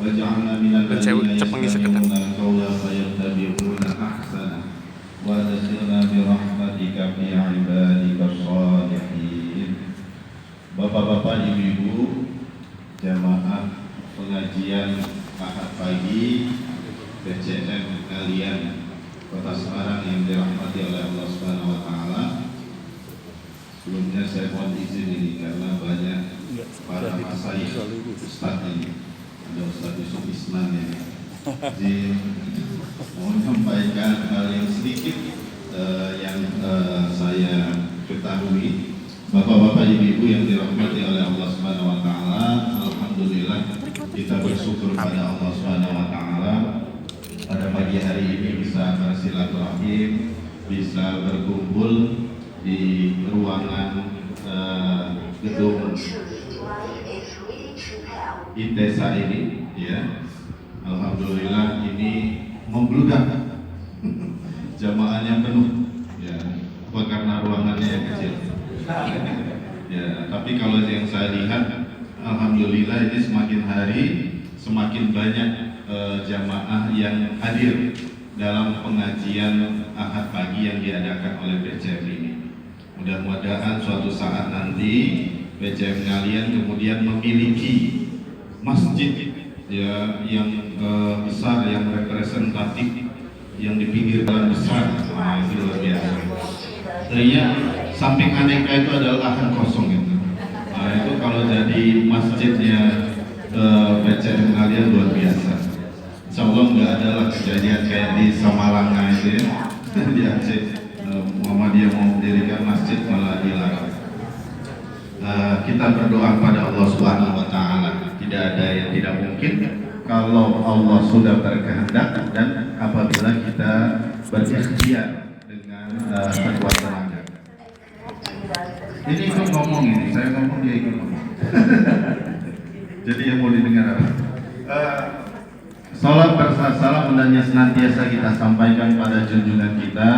واجعلنا من الذين Cepeng sekedar. يستمعون القول فيتبعون أحسنه وادخلنا برحمتك في عبادك الصالحين. Bapak-bapak, ibu-ibu, jamaah pengajian Ahad pagi BCM kalian Kota Semarang yang dirahmati oleh Allah Subhanahu wa taala. Sebelumnya saya mohon izin ini karena banyak para masyayikh ustaz ini. Ada Ustaz Yusuf Isman ini. Jadi mohon sampaikan hal yang sedikit yang saya ketahui. Bapak-bapak, ibu-ibu yang dirahmati oleh Allah Subhanahu wa taala, alhamdulillah kita bersyukur pada Allah Subhanahu wa taala pada pagi hari ini bisa bersilaturahim, bisa berkumpul di ruangan gedung ITESA ini, ya. Alhamdulillah ini membludak, jamaahnya penuh, ya. Apa karena ruangannya yang kecil? Ya, tapi kalau yang saya lihat, alhamdulillah ini semakin hari semakin banyak jamaah yang hadir dalam pengajian Ahad pagi yang diadakan oleh BCM ini. Mudah-mudahan suatu saat nanti BCM kalian kemudian memiliki masjid ya yang besar, yang representatif, yang di pinggir jalan besar. Nah, itu luar biasa. Ternyata samping aneka itu adalah lahan kosong itu. Nah, itu kalau jadi masjidnya BCM kalian luar biasa. Insya Allah nggak ada lah kejadian kayak di Samalanga itu ya. Di Aceh, Muhammadiyah mau mendirikan masjid malah dilarang. Kita berdoa pada Allah Subhanahu wa taala. Tidak ada yang tidak mungkin kalau Allah sudah berkehendak dan apabila kita berikhtiar dengan sekuat tenaga. Ini ikut ngomong ini, saya ngomong dia ikut ngomong. Jadi yang mau didengar apa? Salam bersalam hendaknya senantiasa kita sampaikan pada junjungan kita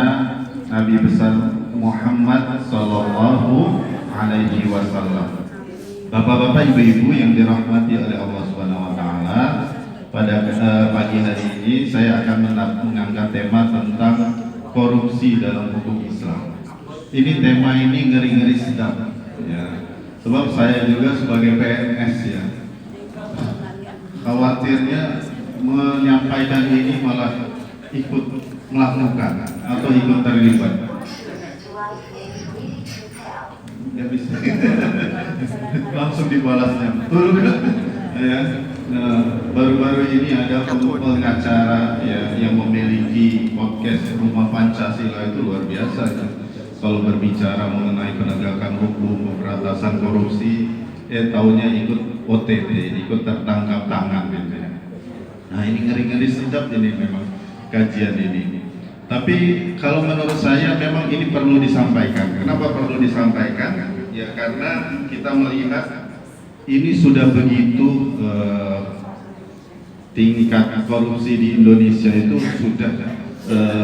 Nabi besar Muhammad Sallallahu Alaihi Wasallam. Bapak-bapak, ibu-ibu yang dirahmati oleh Allah Subhanahu Wa Taala, pada pagi hari ini saya akan mengangkat tema tentang korupsi dalam hukum Islam. Ini tema ini ngeri-ngeri sedap, ya. Sebab saya juga sebagai PNS ya, khawatirnya menyampaikan ini malah ikut melakukan atau ikut terlibat. Ya bisa, langsung dibalasnya. Ya, baru-baru ini ada pengacara ya yang memiliki podcast Rumah Pancasila, itu luar biasa ya. Kalau berbicara mengenai penegakan hukum, pemberantasan korupsi, tahunya ikut OTT, ikut tertangkap tangan gitu ya. Nah, ini ngeri-ngeri sedap ini memang kajian ini. Tapi kalau menurut saya memang ini perlu disampaikan. Kenapa perlu disampaikan? Ya karena kita melihat ini sudah begitu tingkat korupsi di Indonesia itu sudah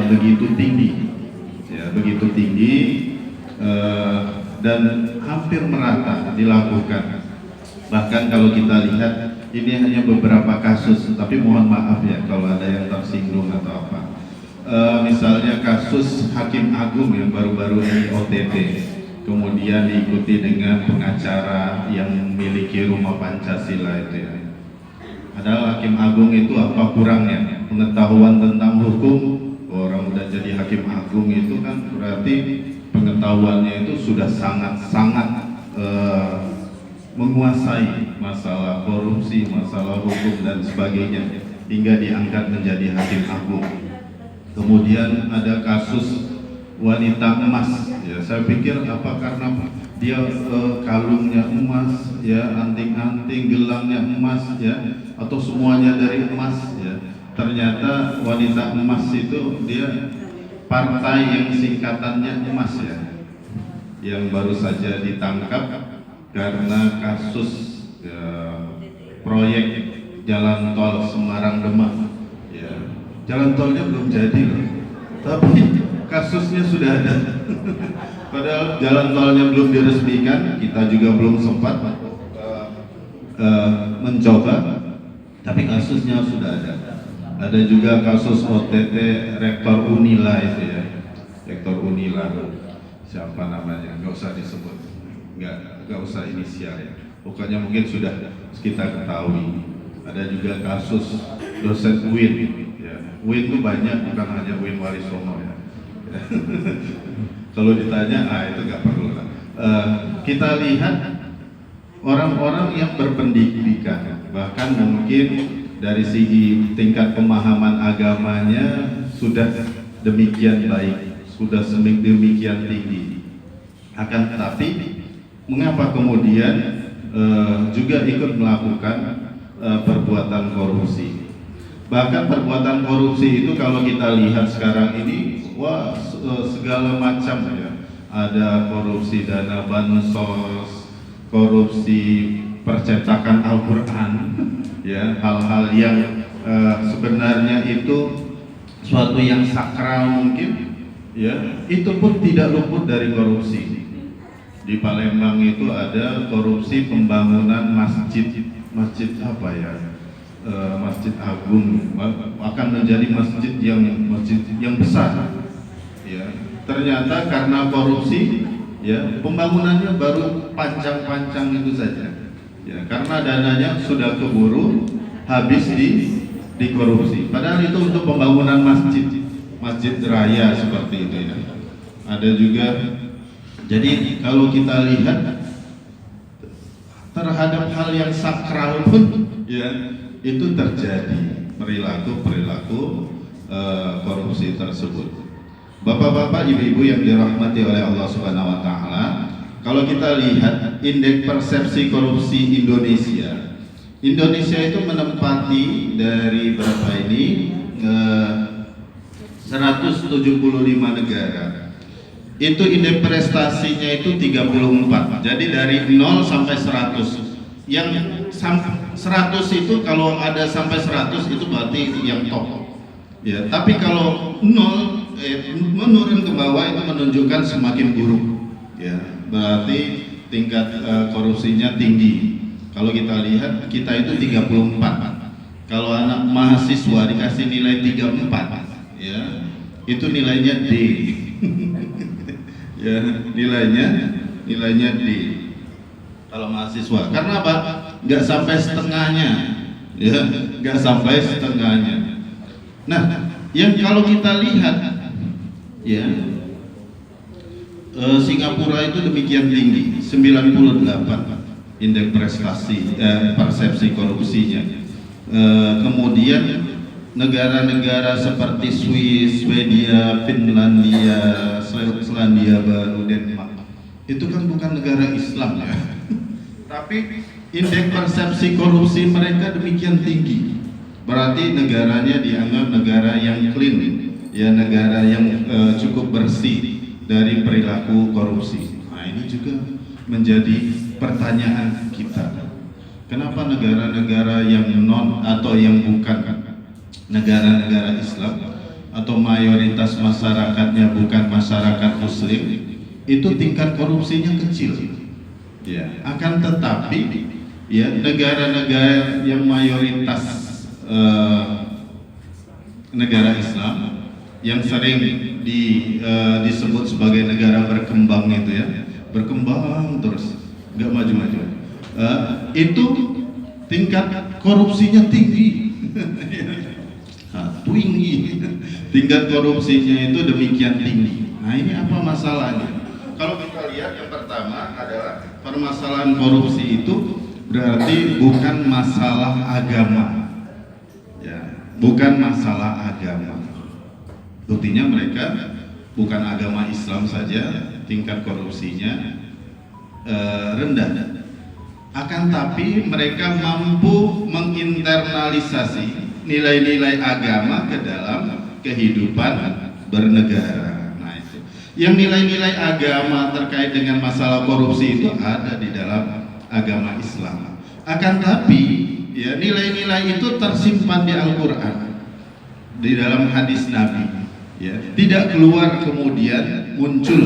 begitu tinggi, ya begitu tinggi dan hampir merata dilakukan. Bahkan kalau kita lihat ini hanya beberapa kasus, tapi mohon maaf ya kalau ada yang tersinggung atau apa. Misalnya kasus Hakim Agung yang baru-baru ini OTT, kemudian diikuti dengan pengacara yang memiliki Rumah Pancasila itu ya. Padahal Hakim Agung itu apa kurangnya? Pengetahuan tentang hukum. Orang udah jadi Hakim Agung itu kan berarti pengetahuannya itu sudah sangat-sangat menguasai masalah korupsi, masalah hukum dan sebagainya hingga diangkat menjadi Hakim Agung. Kemudian ada kasus wanita emas. Ya, saya pikir apa karena dia kalungnya emas, ya anting-anting, gelangnya emas, ya atau semuanya dari emas, ya. Ternyata wanita emas itu dia partai yang singkatannya emas ya, yang baru saja ditangkap karena kasus proyek jalan tol Semarang Demak. Ya, jalan tolnya belum jadi loh, tapi kasusnya sudah ada. Padahal jalan tolnya belum diresmikan, kita juga belum sempat mencoba. tapi kasusnya sudah ada. Ada juga kasus OTT Rektor Unila itu ya, Rektor Unila, siapa namanya, nggak usah disebut, nggak usah inisial ya. Pokoknya mungkin sudah kita ketahui. Ada juga kasus dosen UIN, ya. UIN itu banyak, bukan hanya UIN Warisono ya. Kalau ditanya, itu nggak perlu lah. Kita lihat orang-orang yang berpendidikan, bahkan mungkin dari segi tingkat pemahaman agamanya sudah demikian baik, sudah demikian tinggi. Akan tetapi, mengapa kemudian juga ikut melakukan perbuatan korupsi? Bahkan perbuatan korupsi itu kalau kita lihat sekarang ini, wah, segala macam ya. Ada korupsi dana bansos, korupsi percetakan Al-Quran, ya, hal-hal yang sebenarnya itu suatu yang sakral mungkin, ya, itu pun tidak luput dari korupsi. Di Palembang itu ada korupsi pembangunan masjid apa ya? Masjid Agung, akan menjadi masjid yang besar. Ya, ternyata karena korupsi, ya, pembangunannya baru pancang-pancang itu saja. Ya, karena dananya sudah keburu habis di korupsi. Padahal itu untuk pembangunan masjid raya seperti itu ya. Ada juga. Jadi kalau kita lihat terhadap hal yang sakral pun, ya, itu terjadi perilaku korupsi tersebut. Bapak-bapak, ibu-ibu yang dirahmati oleh Allah Subhanahu wa taala, kalau kita lihat indeks persepsi korupsi Indonesia itu menempati dari berapa ini 175 negara. Itu indeks prestasinya itu 34. Jadi dari 0 sampai 100. Yang 100 itu kalau ada sampai 100 itu berarti yang top. Ya, tapi kalau 0 menurun ke bawah itu menunjukkan semakin buruk. Ya, berarti tingkat korupsinya tinggi. Kalau kita lihat kita itu 34. Kalau anak mahasiswa dikasih nilai 34, ya, itu nilainya D. Ya, nilainya D. Kalau mahasiswa, karena apa? Nggak sampai setengahnya, ya, nggak sampai setengahnya. Nah, yang kalau kita lihat, ya, Singapura itu demikian tinggi, 98 indeks prestasi, persepsi korupsinya. Kemudian negara-negara seperti Swiss, Swedia, Finlandia, Selandia Baru, Denmark, itu kan bukan negara Islam ya. Tapi indeks persepsi korupsi mereka demikian tinggi. Berarti negaranya dianggap negara yang clean, ya, negara yang cukup bersih dari perilaku korupsi. Nah, ini juga menjadi pertanyaan kita. Kenapa negara-negara yang non atau yang bukan negara-negara Islam atau mayoritas masyarakatnya bukan masyarakat Muslim itu tingkat korupsinya kecil? Ya, akan tetapi, ya, negara-negara yang mayoritas negara Islam yang sering disebut sebagai negara berkembang itu ya, berkembang terus, nggak maju-maju, itu tingkat korupsinya tinggi. Tinggi, tingkat korupsinya itu demikian tinggi. Nah, ini apa masalahnya? Kalau kita lihat, yang pertama adalah permasalahan korupsi itu berarti bukan masalah agama, ya, bukan masalah agama. Buktinya mereka bukan agama Islam saja tingkat korupsinya rendah. Akan tapi mereka mampu menginternalisasi nilai-nilai agama ke dalam kehidupan bernegara. Nah, itu. Yang nilai-nilai agama terkait dengan masalah korupsi itu ada di dalam agama Islam. Akan tapi, ya, nilai-nilai itu tersimpan di Al-Quran, di dalam hadis Nabi, ya, tidak keluar kemudian muncul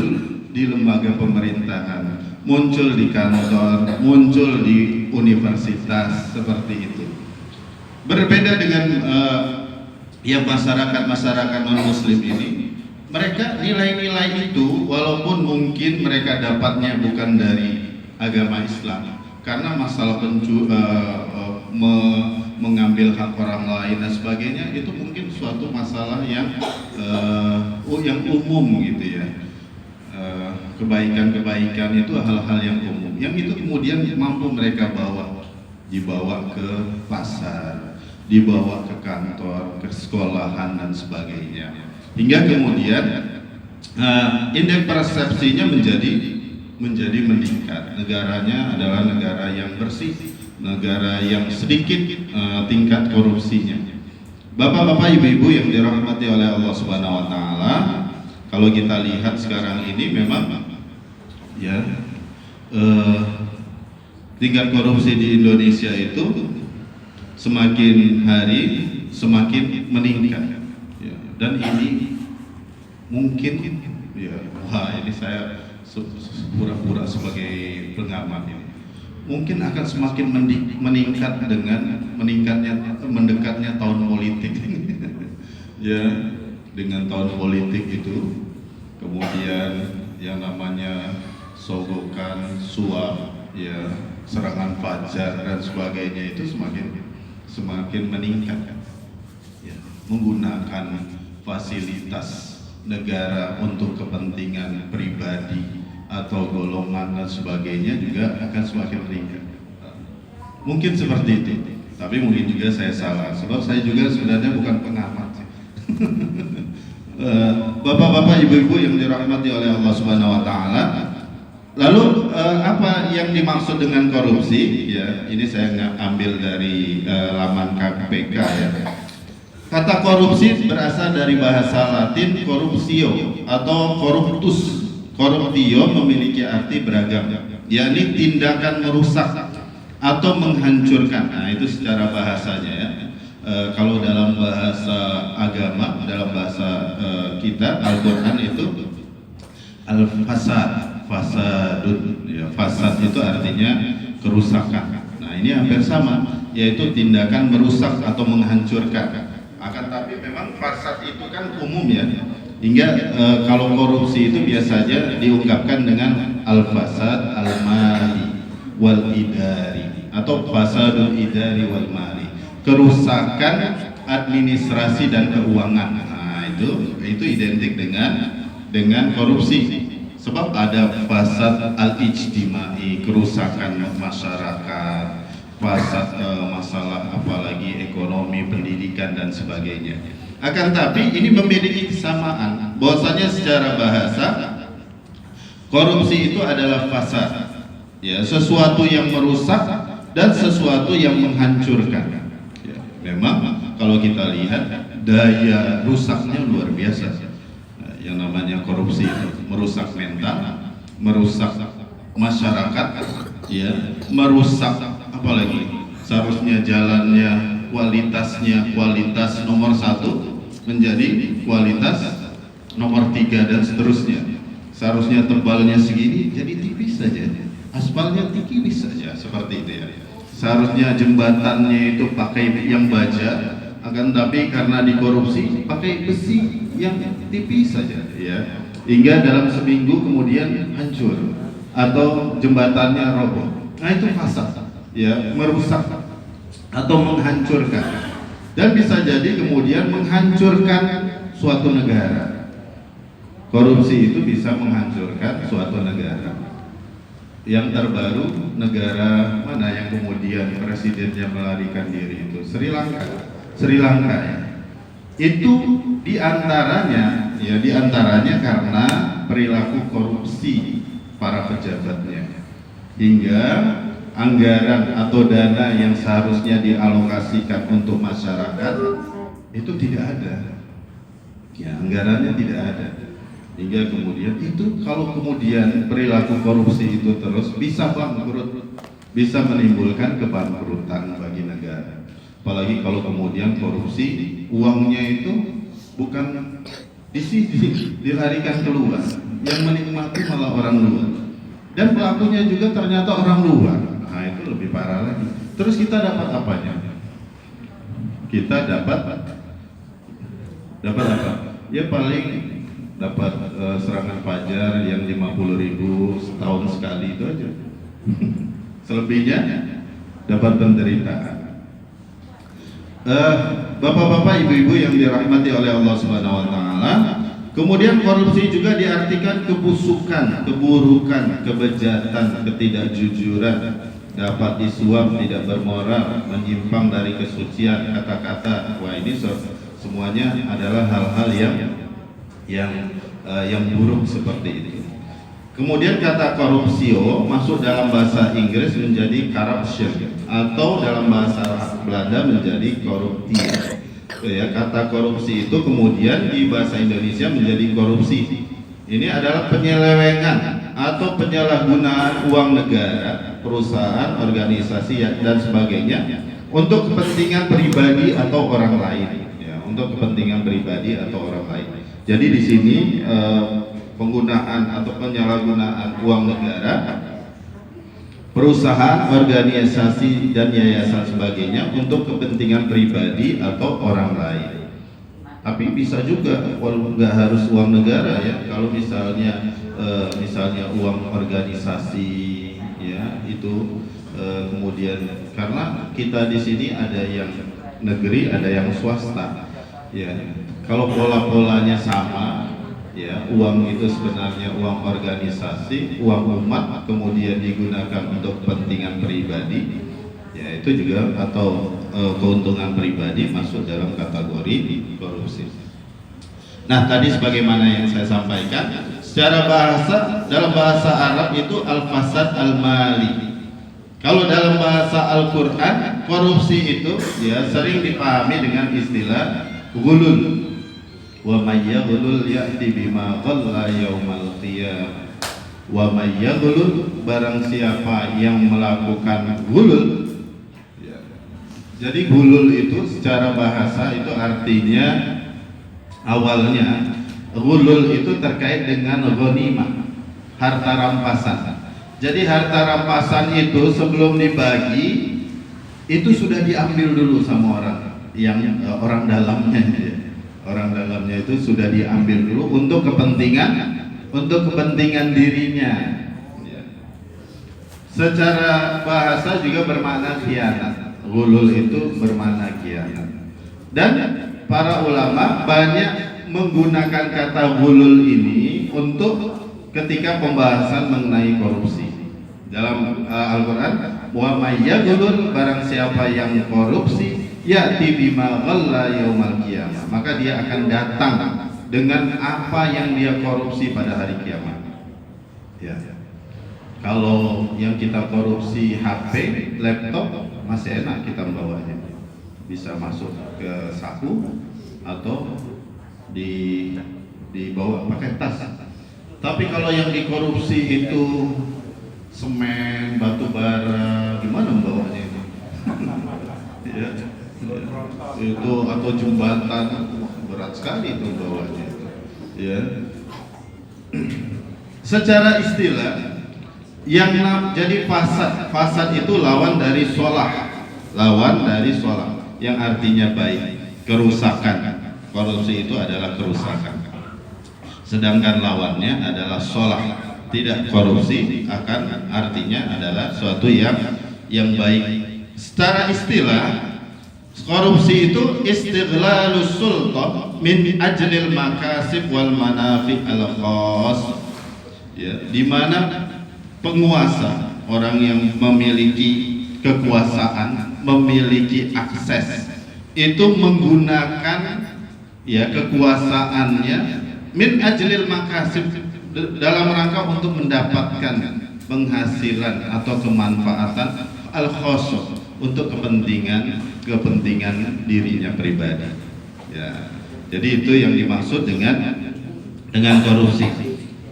di lembaga pemerintahan, muncul di kantor, muncul di universitas seperti itu. Berbeda dengan yang masyarakat non muslim ini, mereka nilai-nilai itu walaupun mungkin mereka dapatnya bukan dari agama Islam, karena masalah mengambil hak orang lain dan sebagainya itu mungkin suatu masalah yang umum gitu ya. Kebaikan-kebaikan itu hal-hal yang umum, yang itu kemudian mampu mereka dibawa ke pasar, dibawa ke kantor, ke sekolahan dan sebagainya, hingga kemudian indeks persepsinya menjadi meningkat. Negaranya adalah negara yang bersih, negara yang sedikit tingkat korupsinya. Bapak-bapak, ibu-ibu yang dirahmati oleh Allah Subhanahu wa taala, kalau kita lihat sekarang ini memang ya tingkat korupsi di Indonesia itu semakin hari semakin meningkat ya, dan ini mungkin ya, ini saya pura-pura sebagai pengamat ini, mungkin akan semakin meningkat dengan mendekatnya tahun politik ya, dengan tahun politik itu kemudian yang namanya sogokan, suap, ya, serangan fajar dan sebagainya itu semakin meningkat ya, menggunakan fasilitas negara untuk kepentingan pribadi atau golongan dan sebagainya juga akan semakin meningkat. Mungkin seperti itu, tapi mungkin juga saya salah, sebab saya juga sebenarnya bukan pengamat. Bapak-bapak, ibu-ibu yang dirahmati oleh Allah Subhanahu wa taala. Lalu apa yang dimaksud dengan korupsi? Ya, ini saya ambil dari laman KPK ya. Kata korupsi berasal dari bahasa Latin corruptio atau corruptus. Corruptio memiliki arti beragam, yakni tindakan merusak atau menghancurkan. Nah, itu secara bahasanya ya. Kalau dalam bahasa agama, dalam bahasa kita Al-Quran itu al-fasad, fasadun ya, fasad itu artinya kerusakan. Nah, ini hampir sama, yaitu tindakan merusak atau menghancurkan. Akan tapi memang fasad itu kan umum ya, hingga kalau korupsi itu biasanya diungkapkan dengan al-fasad al-mali wal idari atau fasadul idari wal mali, kerusakan administrasi dan keuangan. Nah, itu identik dengan korupsi. Sebab ada fasad al-ijtimai, kerusakan masyarakat, fasad masalah apalagi ekonomi, pendidikan dan sebagainya. Akan tapi ini memiliki kesamaan, bahwasanya secara bahasa korupsi itu adalah fasad, ya, sesuatu yang merusak dan sesuatu yang menghancurkan. Ya, memang kalau kita lihat daya rusaknya luar biasa. Yang namanya korupsi itu merusak mental, merusak masyarakat, ya, merusak apalagi seharusnya jalannya kualitas nomor 1 menjadi kualitas nomor 3 dan seterusnya. Seharusnya tebalnya segini jadi tipis saja, aspalnya tipis saja, seperti itu ya. Seharusnya jembatannya itu pakai yang baja, akan tapi karena dikorupsi pakai besi yang tipis saja ya, hingga dalam seminggu kemudian hancur atau jembatannya roboh. Nah, itu fasad ya, merusak atau menghancurkan, dan bisa jadi kemudian menghancurkan suatu negara. Korupsi itu bisa menghancurkan suatu negara. Yang terbaru, negara mana yang kemudian presidennya melarikan diri itu? Sri Lanka ya. Itu diantaranya karena perilaku korupsi para pejabatnya, hingga anggaran atau dana yang seharusnya dialokasikan untuk masyarakat itu tidak ada ya, anggarannya tidak ada, hingga kemudian itu kalau kemudian perilaku korupsi itu terus bisa bangkrut, bisa menimbulkan kebangkrutan bagi negara. Apalagi kalau kemudian korupsi uangnya itu bukan dilarikan keluar, yang menikmati malah orang luar, dan pelakunya juga ternyata orang luar. Nah, itu lebih parah lagi. Terus kita dapat apanya? kita dapat apa? Ya paling dapat serangan fajar yang 50.000 setahun sekali itu aja. Selebihnya dapat penderitaan. Bapak-bapak, ibu-ibu yang dirahmati oleh Allah Subhanahu wa taala, kemudian korupsi juga diartikan kebusukan, keburukan, kebejatan, ketidakjujuran, dapat disuap, tidak bermoral, menyimpang dari kesucian, kata-kata. Wah, ini semuanya adalah hal-hal yang buruk seperti itu. Kemudian kata korupsio masuk dalam bahasa Inggris menjadi corruption, atau dalam bahasa Belanda menjadi korupsi. Ya, kata korupsi itu kemudian di bahasa Indonesia menjadi korupsi. Ini adalah penyelewengan atau penyalahgunaan uang negara, perusahaan, organisasi dan sebagainya untuk kepentingan pribadi atau orang lain. Ya, untuk kepentingan pribadi atau orang lain. Jadi di sini penggunaan atau penyalahgunaan uang negara, perusahaan, organisasi dan yayasan sebagainya untuk kepentingan pribadi atau orang lain. Tapi bisa juga, walaupun nggak harus uang negara ya. Kalau misalnya uang organisasi ya itu kemudian, karena kita di sini ada yang negeri, ada yang swasta ya. Kalau pola-polanya sama ya, uang itu sebenarnya uang organisasi, uang umat, kemudian digunakan untuk kepentingan pribadi ya, itu juga atau keuntungan pribadi masuk dalam kategori korupsi. Nah, tadi sebagaimana yang saya sampaikan, secara bahasa, dalam bahasa Arab itu al-fasad al-mali. Kalau dalam bahasa Al-Quran, korupsi itu ya sering dipahami dengan istilah ghulul. Wa may yaghlul ya'ti bima ghalla yaumal qiyamah. Wa may yaghlul, barang siapa yang melakukan ghulul ya. Jadi ghulul itu secara bahasa itu artinya, awalnya ghulul itu terkait dengan ghanimah, harta rampasan. Jadi harta rampasan itu sebelum dibagi itu sudah diambil dulu sama orang yang orang dalamnya ya. Orang dalamnya itu sudah diambil dulu untuk kepentingan dirinya ya. Secara bahasa juga bermakna khianat. Ghulul itu bermakna khianat. Dan para ulama banyak menggunakan kata ghulul ini untuk ketika pembahasan mengenai korupsi. Dalam Al-Quran, wa may yaghlul, barang siapa yang korupsi ya'ti bima ghalla yaumal qiyamah, maka dia akan datang dengan apa yang dia korupsi pada hari kiamat ya. Kalau yang kita korupsi HP, laptop, masih enak kita membawanya, bisa masuk ke saku atau dibawa pakai tas. Tapi kalau yang dikorupsi itu semen, batu bara, gimana membawanya itu? Ya. Itu atau jembatan, berat sekali itu bawahnya ya. Secara istilah yang jadi fasad itu lawan dari sholah, yang artinya baik, kerusakan. Korupsi itu adalah kerusakan, sedangkan lawannya adalah sholah, tidak korupsi, akan artinya adalah suatu yang baik. Secara istilah, korupsi itu istiglalus sultan min ajlil makasib wal manafi al khas ya, di mana penguasa, orang yang memiliki kekuasaan, memiliki akses, itu menggunakan ya kekuasaannya min ajlil makasib, dalam rangka untuk mendapatkan penghasilan atau kemanfaatan al khas, untuk kepentingan dirinya pribadi ya. Jadi itu yang dimaksud dengan korupsi.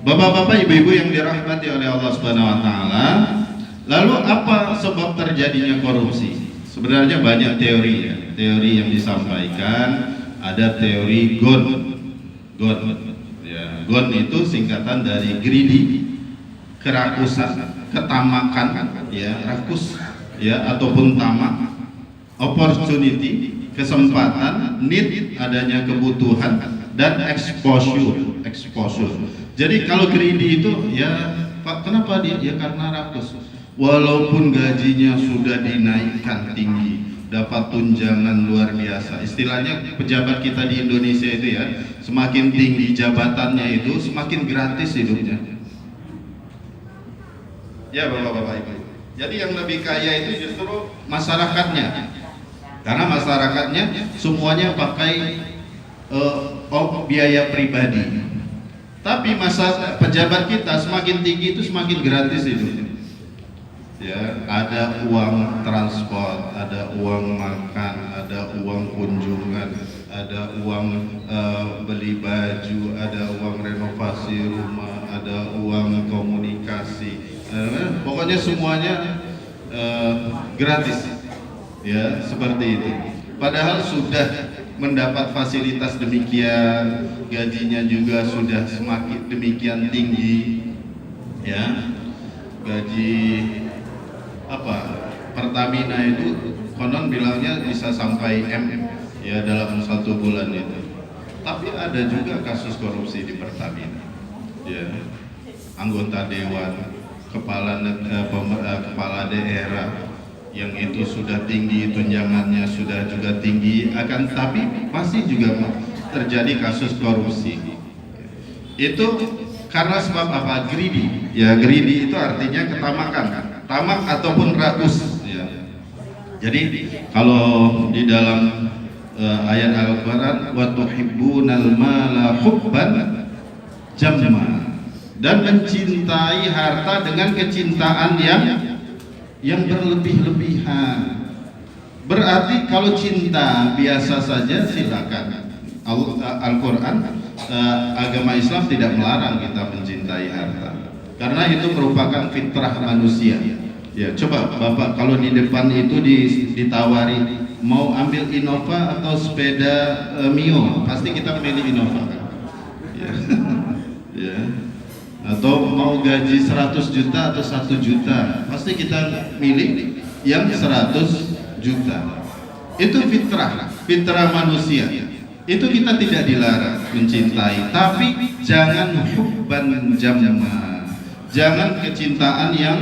Bapak-bapak, ibu-ibu yang dirahmati oleh Allah Subhanahu wa taala, lalu apa sebab terjadinya korupsi? Sebenarnya banyak teori ya. Teori yang disampaikan, ada teori GON ya. GON itu singkatan dari greedy, kerakusan, ketamakan ya, rakus ya, ataupun tamak. opportunity, kesempatan, need, adanya kebutuhan, dan exposure. Jadi kalau greedy itu ya Pak, kenapa dia? Ya karena rakus. Walaupun gajinya sudah dinaikkan tinggi, dapat tunjangan luar biasa. Istilahnya pejabat kita di Indonesia itu ya, semakin tinggi jabatannya itu semakin gratis hidupnya. Ya Bapak-bapak Ibu. Jadi yang lebih kaya itu justru masyarakatnya. Karena masyarakatnya semuanya pakai biaya pribadi. Tapi masa pejabat kita semakin tinggi itu semakin gratis hidupnya. Ya, ada uang transport, ada uang makan, ada uang kunjungan, ada uang beli baju, ada uang renovasi rumah, ada uang komunikasi. Pokoknya semuanya gratis. Ya, seperti itu. Padahal sudah mendapat fasilitas demikian, gajinya juga sudah semakin demikian tinggi, ya. Gaji Pertamina itu konon bilangnya bisa sampai ya dalam 1 bulan itu. Tapi ada juga kasus korupsi di Pertamina, ya. Anggota dewan, kepala daerah yang itu sudah tinggi, tunjangannya sudah juga tinggi, akan tapi masih juga terjadi kasus korupsi. Itu karena sebab apa? Greedy. Ya, greedy itu artinya ketamakan, tamak ataupun rakus. Ya. Jadi kalau di dalam ayat Al-Quran, wa tuhibbunal mala hubban jamma, dan mencintai harta dengan kecintaan yang berlebih-lebihan. Berarti kalau cinta biasa saja silakan. Al-Quran, agama Islam tidak melarang kita mencintai harta, karena itu merupakan fitrah manusia. Ya, coba Bapak kalau di depan itu ditawari mau ambil Innova atau sepeda Mio, pasti kita milih Innova kan? Ya. Ya. Atau mau gaji 100 juta atau 1 juta, pasti kita milih yang 100 juta. Itu fitrah manusia. Itu kita tidak dilarang mencintai, tapi jangan hubban jamma, jangan kecintaan yang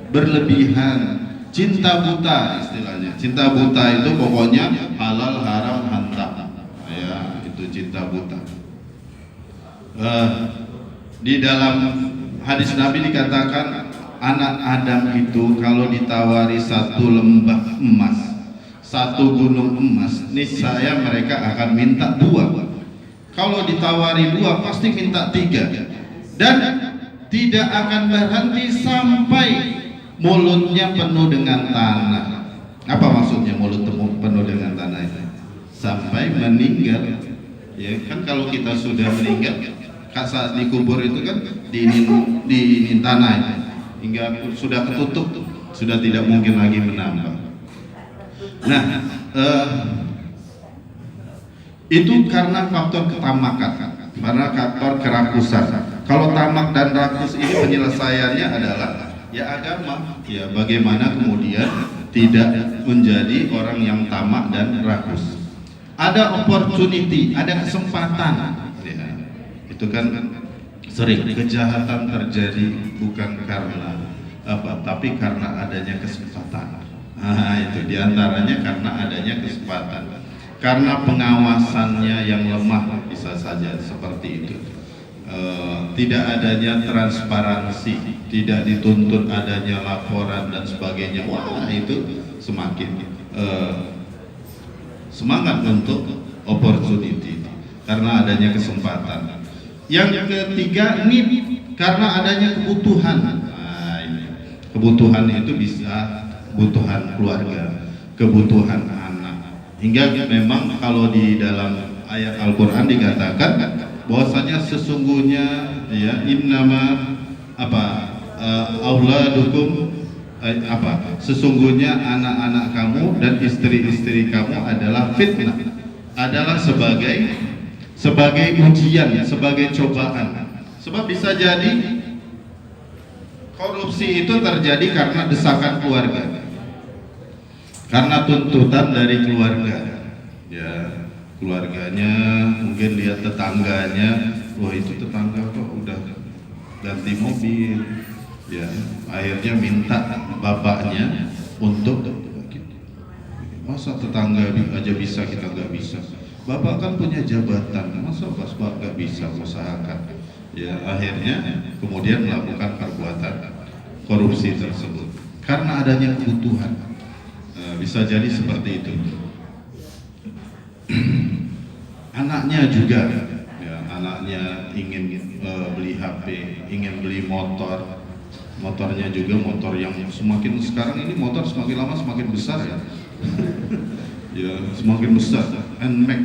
berlebihan, cinta buta istilahnya. Cinta buta itu pokoknya halal haram hantam, ya, itu cinta buta. Di dalam hadis Nabi dikatakan anak Adam itu kalau ditawari 1 lembah emas, 1 gunung emas, niscaya mereka akan minta 2. Kalau ditawari 2 pasti minta 3, dan tidak akan berhenti sampai mulutnya penuh dengan tanah. Apa maksudnya mulut penuh dengan tanah itu? Sampai meninggal. Ya kan, kalau kita sudah meninggal saat dikubur itu kan di tanah itu, hingga sudah ketutup, sudah tidak mungkin lagi menambah. Nah, itu karena faktor ketamakan, karena faktor kerakusan. Kalau tamak dan rakus ini penyelesaiannya adalah ya agama, ya bagaimana kemudian tidak menjadi orang yang tamak dan rakus. Ada opportunity, ada kesempatan. Itu kan sering kejahatan terjadi bukan karena apa, tapi karena adanya kesempatan. Itu diantaranya karena adanya kesempatan, karena pengawasannya yang lemah, bisa saja seperti itu. Tidak adanya transparansi, tidak dituntut adanya laporan dan sebagainya. Wah, itu semakin semangat untuk opportunity, karena adanya kesempatan. Yang ketiga, need, karena adanya kebutuhan. Nah, ini kebutuhan itu bisa kebutuhan keluarga, kebutuhan anak, hingga memang kalau di dalam ayat Al-Quran dikatakan bahwasanya sesungguhnya ya innama auladukum sesungguhnya anak-anak kamu dan istri-istri kamu adalah fitnah, adalah sebagai ujian, sebagai cobaan. Sebab bisa jadi korupsi itu terjadi karena desakan keluarga. karena tuntutan dari keluarga, ya keluarganya mungkin lihat tetangganya, wah itu tetangga kok udah ganti mobil, ya akhirnya minta bapaknya untuk, masa tetangga aja bisa kita nggak bisa, bapak kan punya jabatan, masa bapak nggak bisa usahakan, ya akhirnya kemudian melakukan perbuatan korupsi tersebut karena adanya kebutuhan. Bisa jadi seperti itu. Anaknya juga, ya, anaknya ingin beli HP, ingin beli motor, motornya juga motor yang semakin sekarang ini motor semakin lama semakin besar ya, ya semakin besar, NMAX,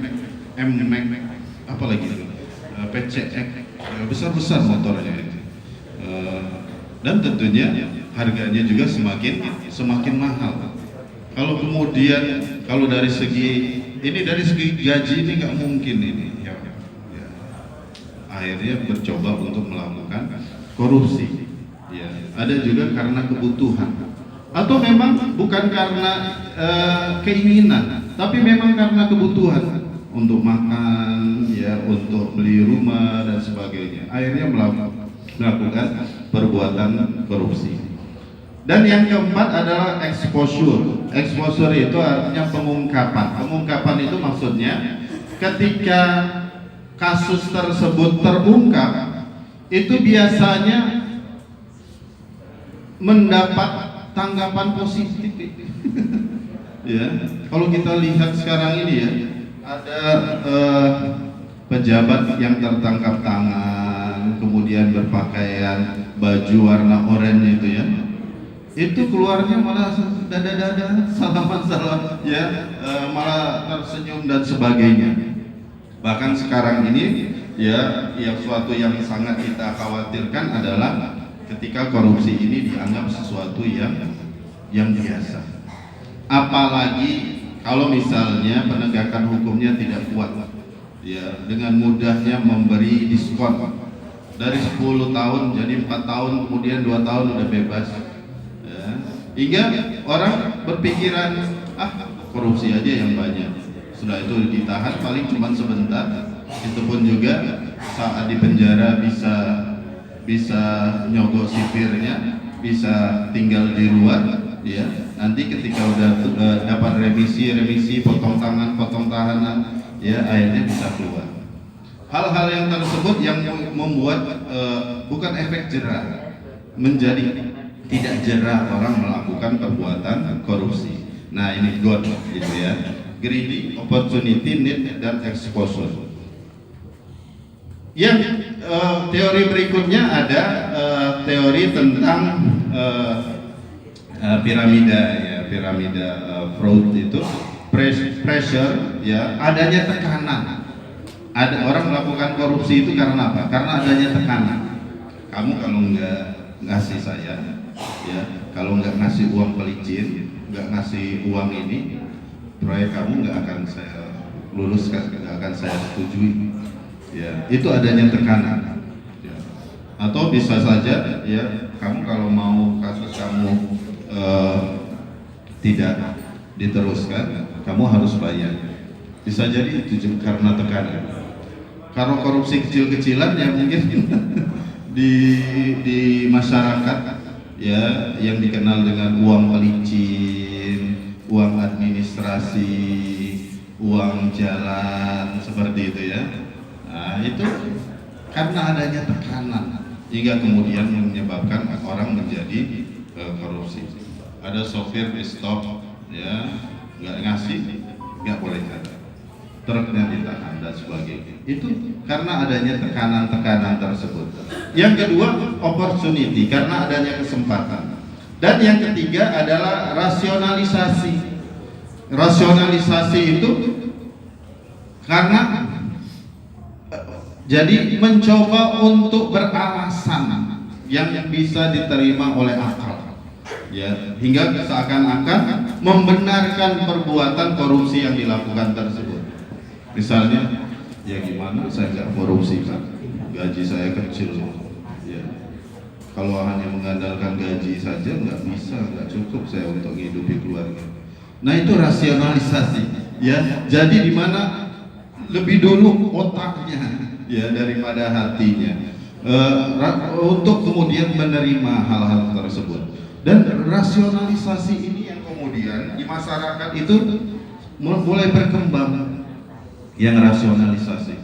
MMAX, apalagi itu, PCX, ya, besar motornya itu, dan tentunya harganya juga semakin mahal. Kalau kemudian dari segi gaji ini nggak mungkin ini, ya. Akhirnya bercoba untuk melakukan korupsi. Ya, ada juga karena kebutuhan, atau memang bukan karena keinginan, tapi memang karena kebutuhan untuk makan, ya, untuk beli rumah dan sebagainya. Akhirnya melakukan perbuatan korupsi. Dan yang keempat adalah exposure. Exposure itu artinya pengungkapan. Pengungkapan itu maksudnya ketika kasus tersebut terungkap, itu biasanya mendapat tanggapan positif. Ya, kalau kita lihat sekarang ini ya, ada pejabat yang tertangkap tangan, kemudian berpakaian baju warna oranye itu ya. Itu keluarnya malah dada-dada, salam-salam, ya, malah tersenyum dan sebagainya. Bahkan sekarang ini, ya, suatu yang sangat kita khawatirkan adalah ketika korupsi ini dianggap sesuatu yang biasa. Apalagi kalau misalnya penegakan hukumnya tidak kuat, ya, dengan mudahnya memberi diskon dari 10 tahun jadi 4 tahun, kemudian 2 tahun udah bebas. Hingga orang berpikiran, korupsi aja yang banyak, sudah itu ditahan paling cuma sebentar, itu pun juga saat di penjara bisa nyogok sipirnya, bisa tinggal di luar, ya, nanti ketika udah dapat remisi, potong tangan, potong tahanan, ya, akhirnya bisa keluar. Hal-hal yang tersebut yang membuat bukan efek jerah, menjadi tidak jerah orang melakukan perbuatan korupsi. Nah, ini GOT gitu ya. Greedy, opportunity, need, dan exposure. Yang teori berikutnya ada teori tentang piramida ya, piramida fraud itu pressure, ya, adanya tekanan. Ada orang melakukan korupsi itu karena apa? Karena adanya tekanan. Kamu kalau nggak ngasih saya, ya, kalau nggak ngasih uang pelicin, nggak ngasih uang ini, proyek kamu nggak akan saya luluskan, nggak akan saya setujui, ya, itu adanya tekanan, ya. Atau bisa saja, ya, kamu kalau mau kasus kamu tidak diteruskan, kamu harus bayar, bisa jadi itu juga karena tekanan. Kalau korupsi kecil-kecilan ya mungkin di masyarakat, ya, yang dikenal dengan uang pelicin, uang administrasi, uang jalan, seperti itu ya. Nah, itu karena adanya tekanan hingga kemudian menyebabkan orang menjadi korupsi. Ada sopir di stop, ya, nggak ngasih, nggak boleh jalan, truknya ditahan dan sebagainya. Itu karena adanya tekanan-tekanan tersebut. Yang kedua, opportunity, karena adanya kesempatan. Dan yang ketiga adalah rasionalisasi. Rasionalisasi itu karena jadi mencoba untuk beralasan yang bisa diterima oleh akal, ya, hingga seakan-akan membenarkan perbuatan korupsi yang dilakukan tersebut. Misalnya, ya gimana saya nggak korupsi kan, gaji saya kecil, ya, kalau hanya mengandalkan gaji saja nggak bisa, nggak cukup saya untuk menghidupi keluarga. Nah itu rasionalisasi, ya. Jadi di mana lebih dulu otaknya, ya, daripada hatinya, untuk kemudian menerima hal-hal tersebut. Dan rasionalisasi ini yang kemudian di masyarakat itu mulai berkembang, yang rasionalisasi.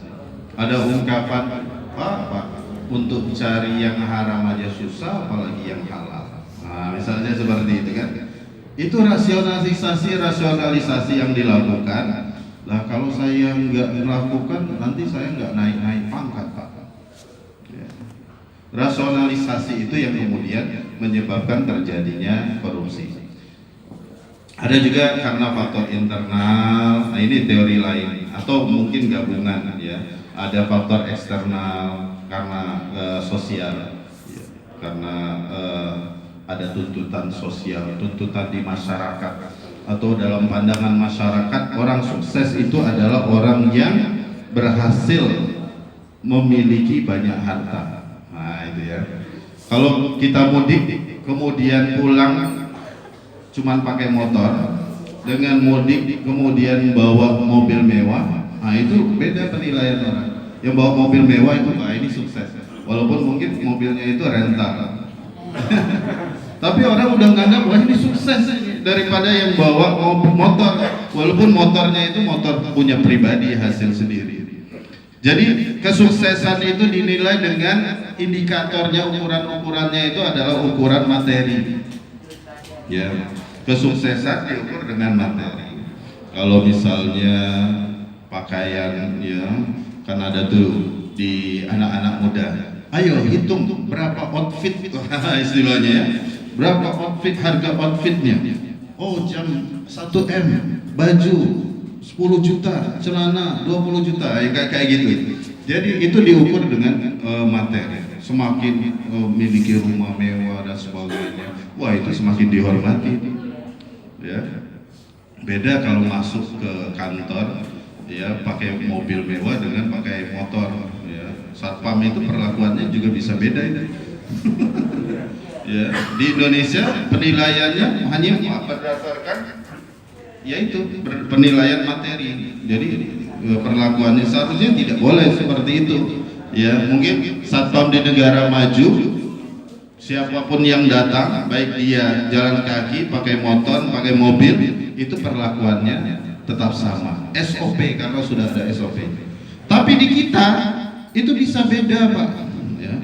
Ada ungkapan, Pak, untuk cari yang haram aja susah, apalagi yang halal. Nah, misalnya seperti itu kan. Itu rasionalisasi yang dilakukan. Nah, kalau saya nggak melakukan, nanti saya nggak naik pangkat, Pak. Ya. Rasionalisasi itu yang kemudian menyebabkan terjadinya korupsi. Ada juga karena faktor internal. Nah, ini teori lain atau mungkin gabungan, ya. Ada faktor eksternal karena sosial, ya. Karena ada tuntutan sosial, tuntutan di masyarakat, atau dalam pandangan masyarakat orang sukses itu adalah orang yang berhasil memiliki banyak harta. Nah itu ya. Kalau kita mudik kemudian pulang cuman pakai motor, dengan mudik kemudian bawa mobil mewah, nah itu beda penilaian orang. Yang bawa mobil mewah itu, wah ini sukses, walaupun mungkin mobilnya itu rental. Tapi orang udah nganggap wah ini sukses daripada yang bawa motor, walaupun motornya itu motor punya pribadi, hasil sendiri. Jadi kesuksesan itu dinilai dengan indikatornya, ukurannya itu adalah ukuran materi. Ya, kesuksesan diukur dengan materi. Kalau misalnya pakaian, ya kan ada tuh di anak-anak muda, ayo hitung berapa outfit istilahnya, ya. Berapa outfit, harga outfitnya? Oh, jam 1M, baju 10 juta, celana 20 juta, kayak gitu. Jadi itu diukur dengan materi. Semakin memiliki rumah mewah dan sebagainya, wah itu semakin dihormati. Ya. Beda kalau masuk ke kantor, ya pakai mobil mewah dengan pakai motor. Ya. Satpam itu perlakuannya juga bisa beda itu. Ya, di Indonesia penilaiannya hanya berdasarkan yaitu penilaian materi. Jadi perlakuannya seharusnya tidak boleh seperti itu. Ya, mungkin satpam di negara maju, siapapun yang datang, baik dia jalan kaki, pakai motor, pakai mobil, itu perlakuannya tetap sama. SOP, karena sudah ada SOP. Tapi di kita itu bisa beda, Pak. Ya.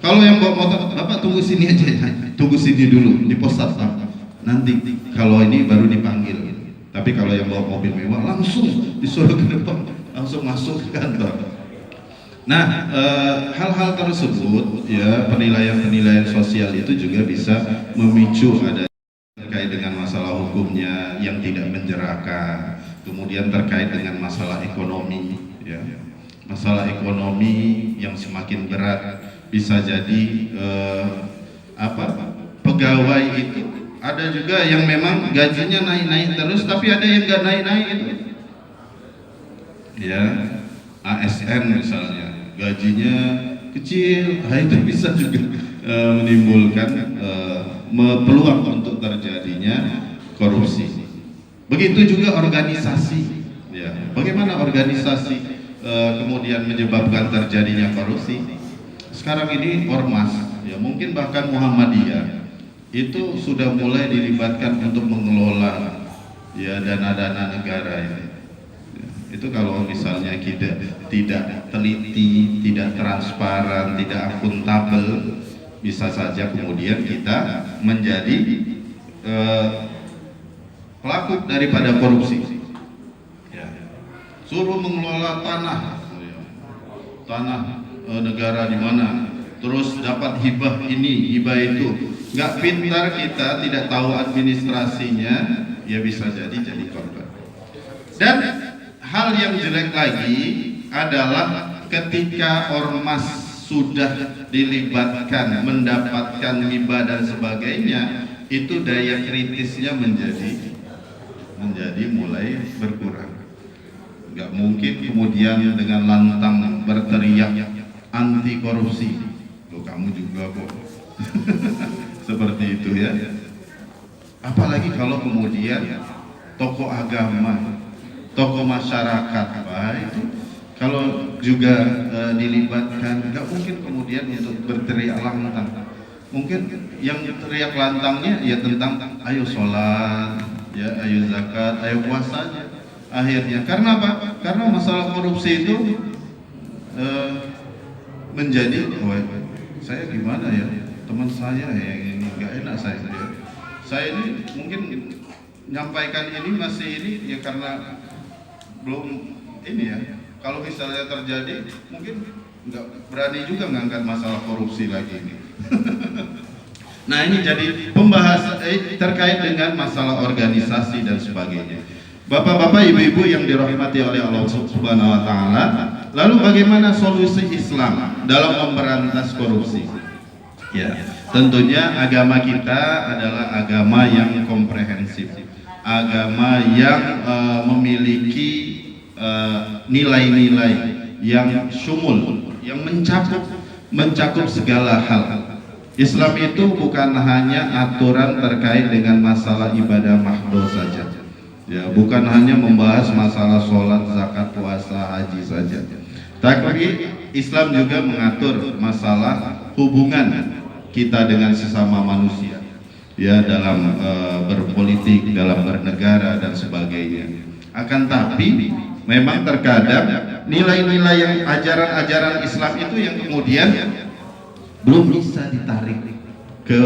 Kalau yang bawa motor, Bapak tunggu sini aja, tunggu sini dulu di pos satpam. Nanti kalau ini baru dipanggil. Tapi kalau yang bawa mobil mewah langsung disuruh ke depan, langsung masuk ke kantor. Nah, hal-hal tersebut, ya penilaian sosial itu juga bisa memicu ada terkait dengan masalah hukumnya yang tidak menjerahkan, kemudian terkait dengan masalah ekonomi, ya masalah ekonomi yang semakin berat. Bisa jadi pegawai itu ada juga yang memang gajinya naik-naik terus, tapi ada yang nggak naik-naik itu, ya ASN misalnya gajinya kecil, itu bisa juga menimbulkan peluang untuk terjadinya korupsi. Begitu juga organisasi, ya bagaimana organisasi kemudian menyebabkan terjadinya korupsi. Sekarang ini ormas, ya mungkin bahkan Muhammadiyah itu sudah mulai dilibatkan untuk mengelola ya dana-dana negara ini. Itu kalau misalnya kita tidak teliti, tidak transparan, tidak akuntabel, bisa saja kemudian kita menjadi pelaku daripada korupsi. Ya. Suruh mengelola tanah negara di mana, terus dapat hibah ini, hibah itu, nggak pintar kita, tidak tahu administrasinya, ya bisa jadi korban. Dan hal yang jelek lagi adalah ketika ormas sudah dilibatkan, mendapatkan hibah dan sebagainya, itu daya kritisnya menjadi mulai berkurang. Nggak mungkin kemudian dengan lantang berteriak anti korupsi, loh kamu juga kok. Seperti itu ya. Apalagi kalau kemudian tokoh agama, tokoh masyarakat, Pak, itu kalau juga dilibatkan, nggak mungkin kemudian untuk berteriak lantang. Mungkin yang teriak lantangnya ya tentang ayo sholat, ya ayo zakat, ayo puasanya. Akhirnya karena apa? Karena masalah korupsi itu menjadi, saya gimana ya, teman saya yang ini nggak enak saya ini mungkin menyampaikan ini masih ini ya karena belum ini ya. Kalau misalnya terjadi mungkin nggak berani juga ngangkat masalah korupsi lagi ini. Nah ini jadi pembahasan terkait dengan masalah organisasi dan sebagainya. Bapak-bapak, ibu-ibu yang dirahmati oleh Allah Subhanahu wa taala, lalu bagaimana solusi Islam dalam memberantas korupsi? Ya, tentunya agama kita adalah agama yang komprehensif, agama yang memiliki nilai-nilai yang syumul, yang mencakup segala hal. Islam itu bukan hanya aturan terkait dengan masalah ibadah mahdoh saja, ya, bukan hanya membahas masalah sholat, zakat, puasa, haji saja, tapi Islam juga mengatur masalah hubungan kita dengan sesama manusia, ya, dalam berpolitik, dalam bernegara dan sebagainya. Akan tapi memang terkadang nilai-nilai yang ajaran-ajaran Islam itu yang kemudian belum bisa ditarik ke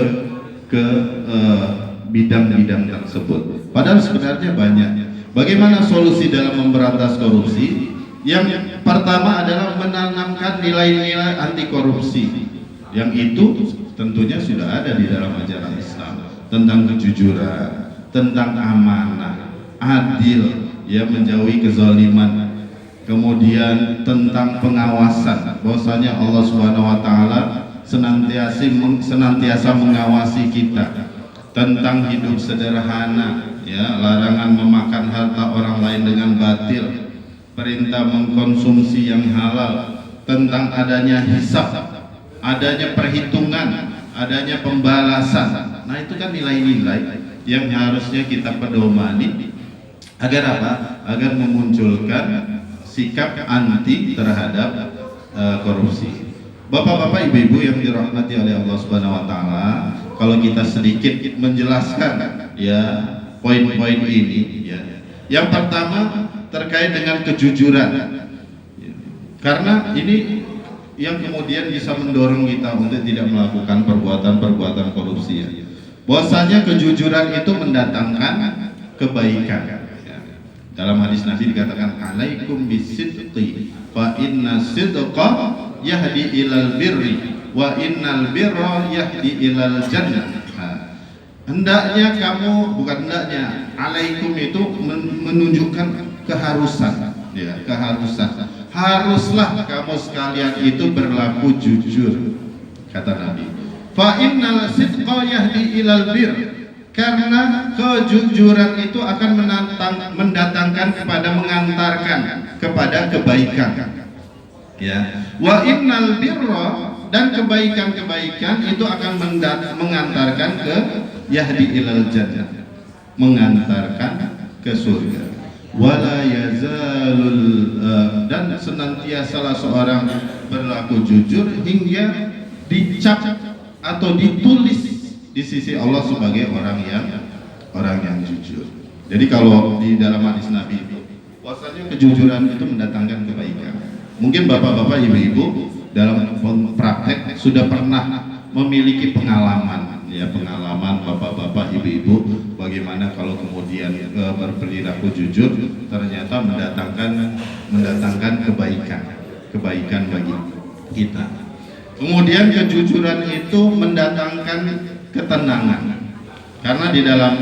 bidang-bidang tersebut. Padahal sebenarnya banyak. Bagaimana solusi dalam memberantas korupsi? Yang pertama adalah menanamkan nilai-nilai anti korupsi. Yang itu tentunya sudah ada di dalam ajaran Islam, tentang kejujuran, tentang amanah, adil, ya, menjauhi kezaliman. Kemudian tentang pengawasan, bahwasanya Allah Subhanahu wa taala senantiasa mengawasi kita, tentang hidup sederhana, ya, larangan memakan harta orang lain dengan batil, perintah mengkonsumsi yang halal, tentang adanya hisab, adanya perhitungan, adanya pembalasan. Nah itu kan nilai-nilai yang harusnya kita pedomani agar apa? Agar memunculkan sikap anti terhadap korupsi. Bapak-bapak, ibu-ibu yang dirahmati oleh Allah Subhanahu wa taala, kalau kita sedikit menjelaskan, ya, poin-poin ini, ya. Yang pertama terkait dengan kejujuran. Karena ini yang kemudian bisa mendorong kita untuk tidak melakukan perbuatan-perbuatan korupsi, ya. Bahwasanya kejujuran itu mendatangkan kebaikan. Dalam hadis Nabi dikatakan alaikum bisidqi fa inna sidqa yahdi ilal birri wa innal birra yahdi ilal jannah. Hendaknya kamu, bukan hendaknya, alaikum itu menunjukkan keharusan, ya, keharusan. Haruslah kamu sekalian itu berlaku jujur, kata Nabi. Fa innal sidqa yahdi ilal birri, karena kejujuran itu akan mendatangkan kepada, mengantarkan kepada kebaikan, ya. Wa innal birra, dan kebaikan-kebaikan itu akan mengantarkan ke yahdi ilal jannah, mengantarkan ke surga. Wala yazalul, dan senantiasalah seorang berlaku jujur hingga dicap atau ditulis di sisi Allah sebagai orang yang jujur. Jadi kalau di dalam hadis Nabi itu, bahwasanya kejujuran itu mendatangkan kebaikan. Mungkin bapak-bapak, ibu-ibu dalam praktek sudah pernah memiliki pengalaman, ya, pengalaman bapak-bapak, ibu-ibu, bagaimana kalau kemudian berperilaku jujur ternyata mendatangkan kebaikan bagi kita. Kemudian kejujuran itu mendatangkan ketenangan, karena di dalam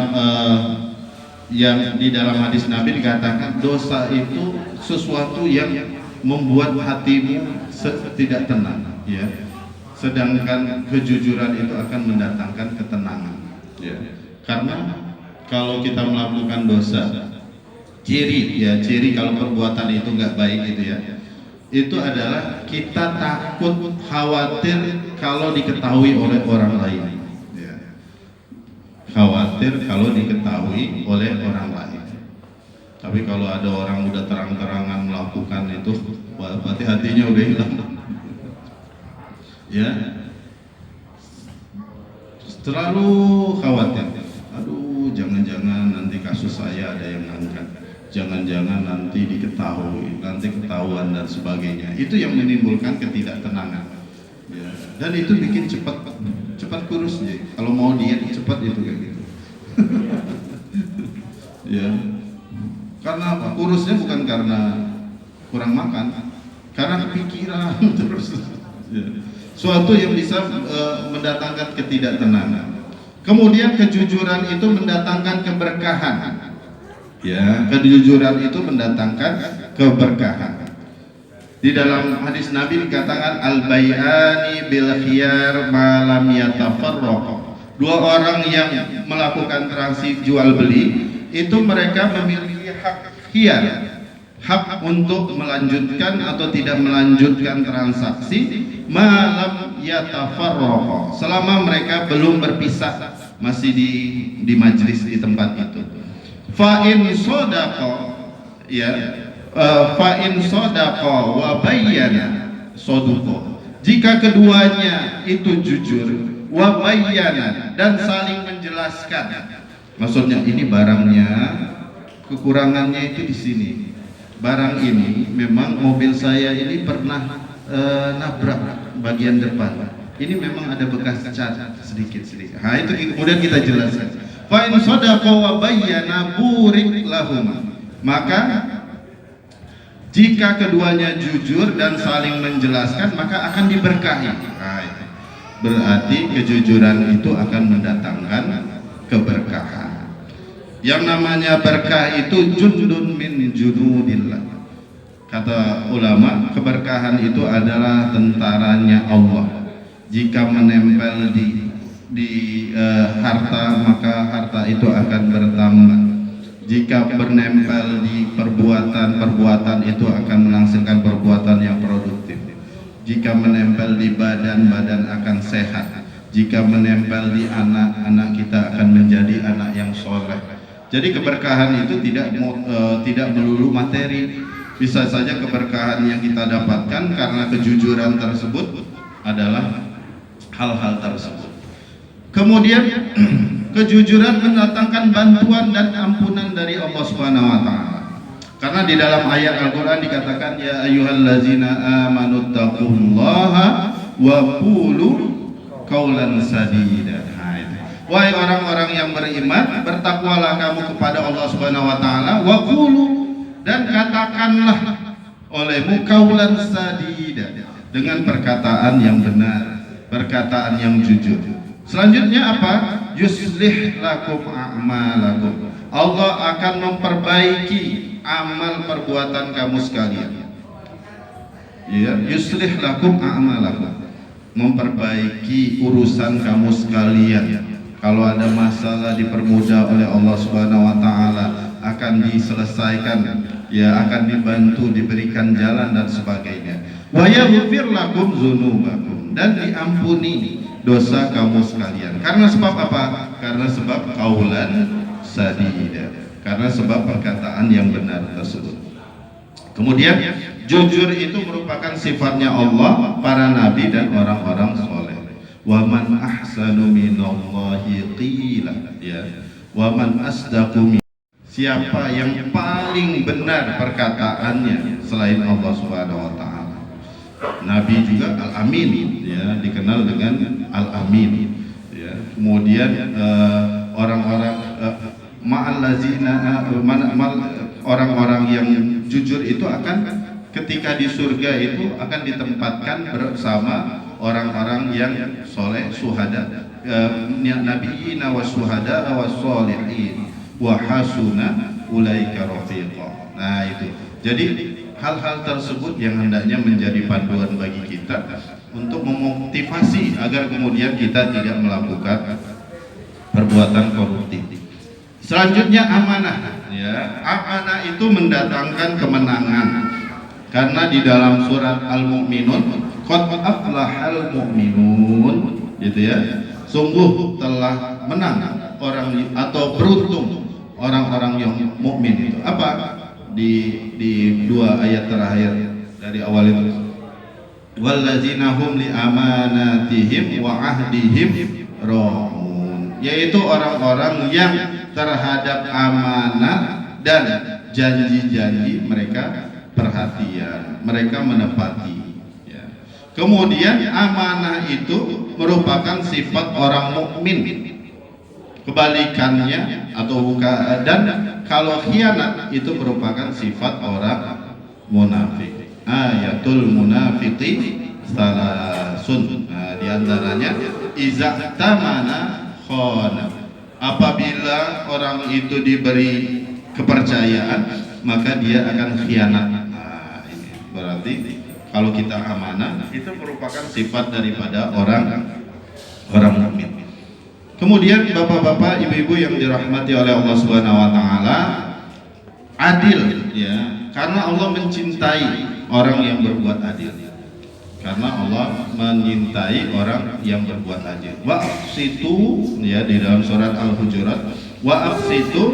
yang di dalam hadis Nabi dikatakan dosa itu sesuatu yang membuat hatimu tidak tenang, ya. Sedangkan kejujuran itu akan mendatangkan ketenangan, ya. Karena kalau kita melakukan dosa, ciri kalau perbuatan itu nggak baik itu, ya, itu adalah kita takut, khawatir kalau diketahui oleh orang lain, ya. Khawatir kalau diketahui oleh orang lain. Tapi kalau ada orang udah terang-terangan melakukan itu, wah, berarti hatinya udah hilang. Ya, terlalu khawatir. Aduh, jangan-jangan nanti kasus saya ada yang angkat, jangan-jangan nanti diketahui, nanti ketahuan dan sebagainya. Itu yang menimbulkan ketidaktenangan. Ya. Dan itu bikin cepat kurus ya. Kalau mau diet cepat itu kayak gitu. Ya. Karena apa? Kurusnya bukan karena kurang makan, karena kepikiran terus. Ya. Suatu yang bisa mendatangkan ketidaktenangan. Kemudian kejujuran itu mendatangkan keberkahan. Ya, kejujuran itu mendatangkan keberkahan. Di dalam hadis Nabi dikatakan al-bai'ani bil khiyar ma lam yatafarraq. Dua orang yang melakukan transaksi jual beli itu mereka memiliki hak khiyar, hak untuk melanjutkan atau tidak melanjutkan transaksi malam yatafarraq, selama mereka belum berpisah, masih di majlis di tempat itu. Fa in sadaqa, ya, fa in sadaqa wa bayyana saduqa, jika keduanya itu jujur, wa bayyana, dan saling menjelaskan, maksudnya ini barangnya, kekurangannya itu di sini. Barang ini memang mobil saya ini pernah nabrak bagian depan. Ini memang ada bekas cat sedikit-sedikit. Nah, itu kemudian kita jelaskan. Fa in sadaqa wa bayyana burik lahum. Maka jika keduanya jujur dan saling menjelaskan, maka akan diberkahi. Nah, itu berarti kejujuran itu akan mendatangkan keberkahan. Yang namanya berkah itu jundun min junudillah. Kata ulama, keberkahan itu adalah tentaranya Allah. Jika menempel di harta, maka harta itu akan bertambah. Jika menempel di perbuatan itu akan menghasilkan perbuatan yang produktif. Jika menempel di badan akan sehat. Jika menempel di anak kita akan menjadi anak yang soleh. Jadi keberkahan itu tidak melulu materi. Bisa saja keberkahan yang kita dapatkan karena kejujuran tersebut adalah hal-hal tersebut. Kemudian kejujuran mendatangkan bantuan dan ampunan dari Allah Subhanahu wa taala. Karena di dalam ayat Al-Qur'an dikatakan ya ayyuhallazina amanu taqullaha wa qulu qaulan sadida. Wahai orang-orang yang beriman, bertakwalah kamu kepada Allah Subhanahu wa taala, wa qulu, dan katakanlah olehmu qaulan sadida, dengan perkataan yang benar, perkataan yang jujur. Selanjutnya apa? Yuslih lakum a'malakum. Allah akan memperbaiki amal perbuatan kamu sekalian. Ya, yuslih lakum a'malakum, memperbaiki urusan kamu sekalian. Kalau ada masalah dipermudah oleh Allah Subhanahu wa taala, akan diselesaikan, ya, akan dibantu, diberikan jalan dan sebagainya. Wa yaghfir lakum dzunubakum, dan diampuni dosa kamu sekalian. Karena sebab apa? Karena sebab qaulan sadida, karena sebab perkataan yang benar tersebut. Kemudian jujur itu merupakan sifatnya Allah, para nabi dan orang-orang soleh. Wa man ahsanu minallahi qila, ya, wa man asdaqu. Siapa yang paling benar perkataannya selain Allah Subhanahu wa taala? Nabi juga Al-Amin, ya, dikenal dengan Al-Amin, ya. Kemudian orang-orang orang-orang yang jujur itu akan ketika di surga itu akan ditempatkan bersama orang-orang yang soleh, suhada, nabiyina wa suhada wa sholihin wa hasuna ulaika rafiqa. Nah, itu. Jadi hal-hal tersebut yang hendaknya menjadi panduan bagi kita untuk memotivasi agar kemudian kita tidak melakukan perbuatan koruptif. Selanjutnya amanah, ya. Amanah itu mendatangkan kemenangan. Karena di dalam surat Al-Mu'minun, qad aflahal mu'minun, gitu ya. Sungguh telah menang orang, atau beruntung orang-orang yang mukmin itu apa di dua ayat terakhir dari awal itu, wallazina hum li amanatihim wa ahdihim ra'un, yaitu orang-orang yang terhadap amanah dan janji-janji mereka perhatian, mereka menepati ya. Kemudian amanah itu merupakan sifat orang mukmin, kebalikannya atau dan kalau khianat itu merupakan sifat orang munafik. Ayatul munafiqi salasun, nah, diantaranya iza tamana khana, apabila orang itu diberi kepercayaan maka dia akan khianat. Nah, ini berarti kalau kita amanah itu merupakan sifat daripada orang mukmin. Kemudian bapak-bapak, ibu-ibu yang dirahmati oleh Allah Subhanahu wa taala, adil ya, karena Allah mencintai orang yang berbuat adil. Karena Allah mencintai orang yang berbuat adil. Wa aqsitu ya, di dalam surat Al-Hujurat, wa aqsitu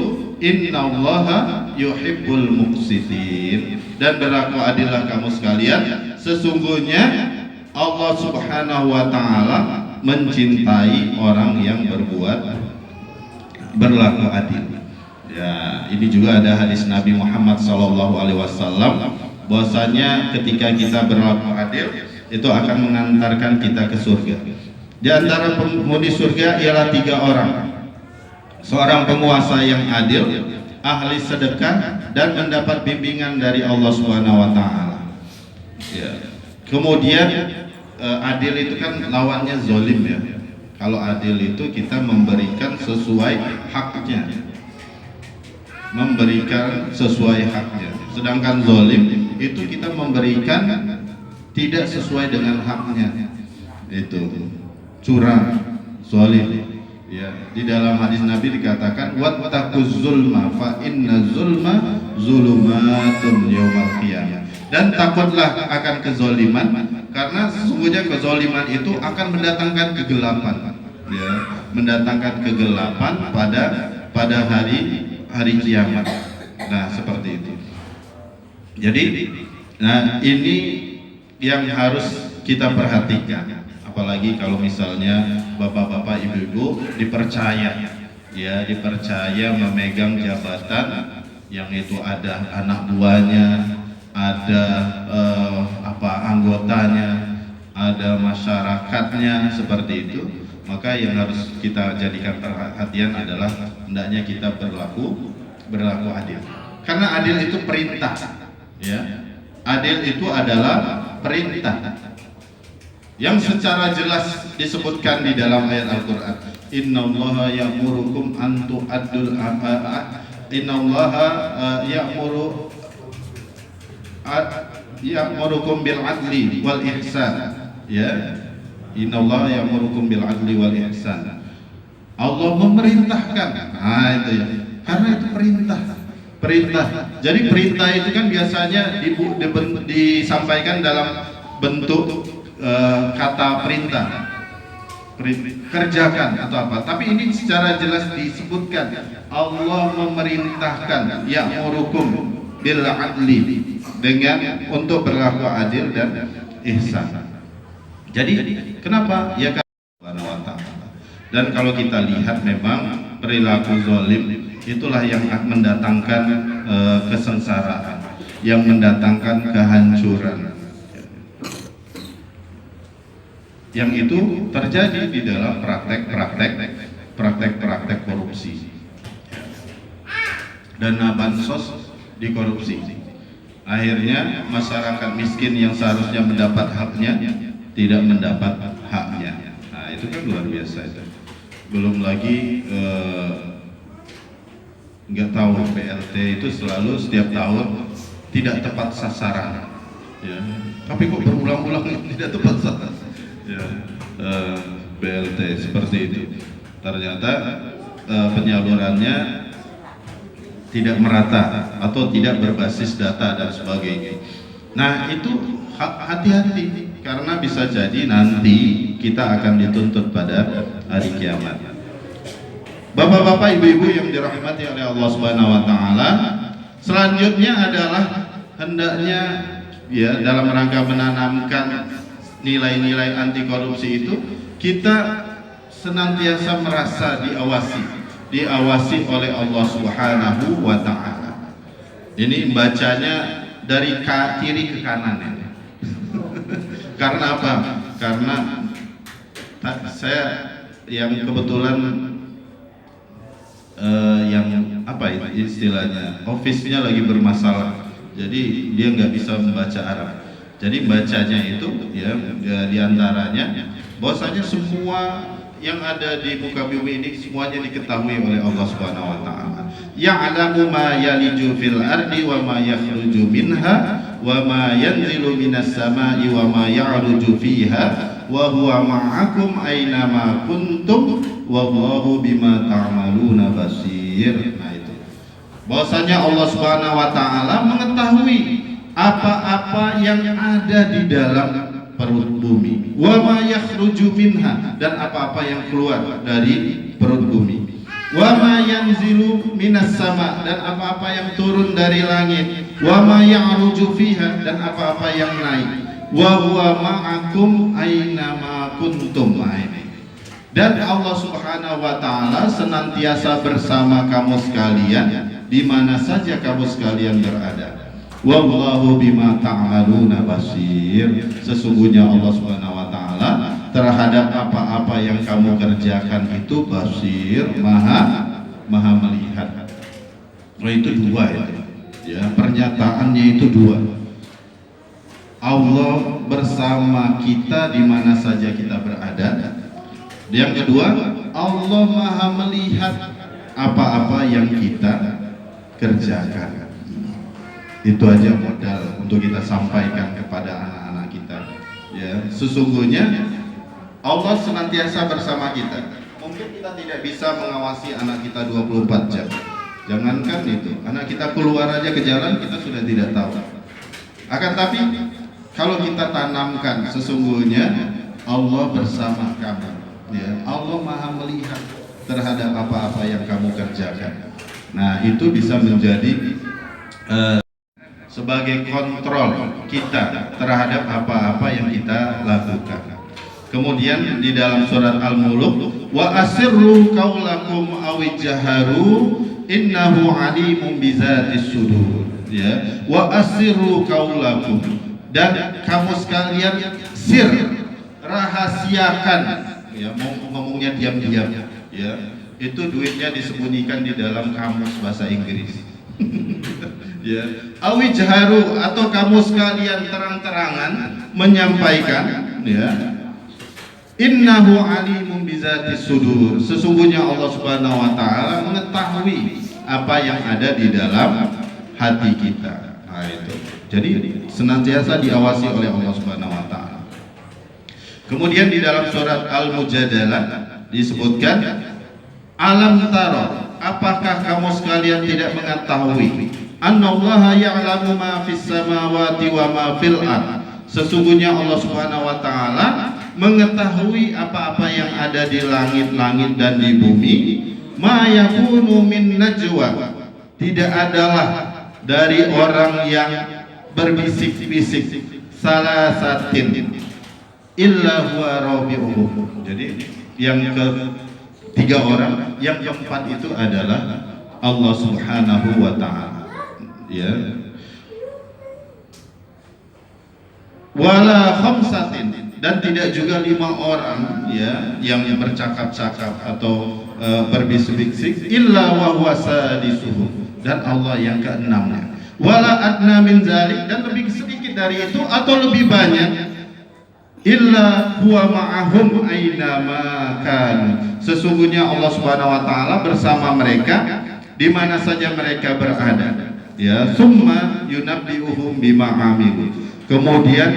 innallaha yuhibbul muqsitin, dan berlaku adillah kamu sekalian, sesungguhnya Allah Subhanahu wa taala mencintai orang yang berlaku adil. Ya, ini juga ada hadis Nabi Muhammad SAW bahwasanya ketika kita berlaku adil itu akan mengantarkan kita ke surga. Di antara penghuni surga ialah 3 orang. Seorang penguasa yang adil, ahli sedekah, dan mendapat bimbingan dari Allah Subhanahu wa taala. Ya. Kemudian adil itu kan lawannya zolim ya. Kalau adil itu kita memberikan sesuai haknya, sedangkan zolim itu kita memberikan tidak sesuai dengan haknya, itu curang, zolim ya. Di dalam hadis Nabi dikatakan wattaquz zulma fa inna zulma zulumatun yaumal qiyamah, dan takutlah akan kezoliman karena sesungguhnya kezoliman itu akan mendatangkan kegelapan ya, mendatangkan kegelapan pada hari kiamat. Nah, seperti itu. Jadi ini yang harus kita perhatikan, apalagi kalau misalnya bapak-bapak, ibu-ibu dipercaya memegang jabatan yang itu ada anak buahnya, ada anggotanya, ada masyarakatnya, seperti itu. Maka yang harus kita jadikan perhatian adalah hendaknya kita berlaku adil. Karena adil itu perintah, ya. Adil itu adalah perintah yang secara jelas disebutkan di dalam ayat Al-Qur'an. Innallaha ya'murukum an tu'addul ya'murukum bil adli wal ihsan ya. Innallaha ya'murukum bil adli wal ihsan. Allah memerintahkan. Nah, itu ya. Karena itu perintah. Jadi perintah itu kan biasanya disampaikan dalam bentuk kata perintah. Kerjakan atau apa. Tapi ini secara jelas disebutkan Allah memerintahkan ya'murukum bil adli, dengan untuk berlaku adil dan ihsan. Jadi kenapa? Ya karena dan kalau kita lihat memang perilaku zalim itulah yang mendatangkan kesengsaraan, yang mendatangkan kehancuran. Yang itu terjadi di dalam praktek korupsi. Dana bansos dikorupsi. Akhirnya masyarakat miskin yang seharusnya mendapat haknya tidak mendapat haknya. Nah, itu kan luar biasa itu. Belum lagi nggak tahu PLT itu selalu setiap tahun tidak tepat sasaran. Ya. Tapi kok berulang-ulang tidak tepat sasaran. Ya, BLT seperti itu. Ternyata penyalurannya tidak merata atau tidak berbasis data dan sebagainya. Nah, itu hati-hati karena bisa jadi nanti kita akan dituntut pada hari kiamat. Bapak-bapak, ibu-ibu yang dirahmati oleh Allah Subhanahu wa taala, selanjutnya adalah hendaknya ya dalam rangka menanamkan nilai-nilai anti korupsi itu kita senantiasa merasa diawasi oleh Allah Subhanahu wa taala. Ini bacanya dari kiri ke kanan ya. Karena apa? Karena saya yang kebetulan yang apa itu istilahnya, office-nya lagi bermasalah, jadi dia nggak bisa membaca Arab. Jadi bacanya itu ya diantaranya bahwasanya semua yang ada di muka bumi ini semuanya diketahui oleh Allah Subhanahu wa taala. Ya'lamu ma yaliju fil ardi wa ma yakhruju minha wa ma yanzilu minas sama'i wa ma ya'ruju fiha wa huwa ma'akum aina ma kuntum wallahu bima ta'maluna basir. Nah itu. Bahwasanya Allah Subhanahu wa taala mengetahui apa-apa yang ada di dalam perut bumi, wa ma yakhruju minha, dan apa-apa yang keluar dari perut bumi, wa ma yanzilu minas sama, dan apa-apa yang turun dari langit, wa ma ya'ruju fiha, dan apa-apa yang naik, wa huwa ma'akum aina ma kuntum. Dan Allah Subhanahu wa taala senantiasa bersama kamu sekalian di mana saja kamu sekalian berada. Wallahu bima ta'maluna basir. Sesungguhnya Allah Subhanahu wa taala terhadap apa-apa yang kamu kerjakan itu basir, maha melihat. Oh, itu dua ya. Pernyataannya itu dua. Allah bersama kita di mana saja kita berada. Yang kedua, Allah maha melihat apa-apa yang kita kerjakan. Itu aja modal untuk kita sampaikan kepada anak-anak kita. Ya, sesungguhnya Allah senantiasa bersama kita. Mungkin kita tidak bisa mengawasi anak kita 24 jam. Jangankan itu, anak kita keluar aja ke jalan kita sudah tidak tahu. Akan tapi kalau kita tanamkan sesungguhnya Allah bersama kamu. Ya, Allah maha melihat terhadap apa-apa yang kamu kerjakan. Nah, itu bisa menjadi sebagai kontrol kita terhadap apa-apa yang kita lakukan. Kemudian di dalam surat Al-Mulk, wa asirru qaulakum awijjaharu innahu alimun bizatis sudur. Ya, wa asirru qaulakum, dan kamu sekalian sir, rahasiakan ya, ngomongnya diam-diam ya. Itu duitnya disembunyikan di dalam kamus bahasa Inggris. Ya, awijharu, atau kamu sekalian terang-terangan menyampaikan ya, innahu alimun bizatis sudur. Sesungguhnya Allah Subhanahu wa taala mengetahui apa yang ada di dalam hati kita. Nah, itu. Jadi senantiasa diawasi oleh Allah Subhanahu wa taala. Kemudian di dalam surat Al-Mujadalah disebutkan, alam taro, apakah kamu sekalian tidak mengetahui, annallaha ya'lamu ma fis samawati wa ma fil ard. Sesungguhnya Allah Subhanahu wa taala mengetahui apa-apa yang ada di langit-langit dan di bumi. Ma yakunu min najwa, tidak adalah dari orang yang berbisik-bisik salasatin illa huwa rabi'uhum. Jadi yang ketiga orang, yang keempat itu adalah Allah Subhanahu wa taala. Ya. Wala khamsatin, dan tidak juga 5 orang ya yang bercakap-cakap atau berbisik-bisik illa wa huwa sadisuhum, dan Allah yang keenamnya. Wala adna min zalik, dan lebih sedikit dari itu atau lebih banyak, illa huwa ma'ahum aina ma kan. Sesungguhnya Allah Subhanahu wa taala bersama mereka di mana saja mereka berada. Ya, summa yunabbi'uhum bima 'amilu. Kemudian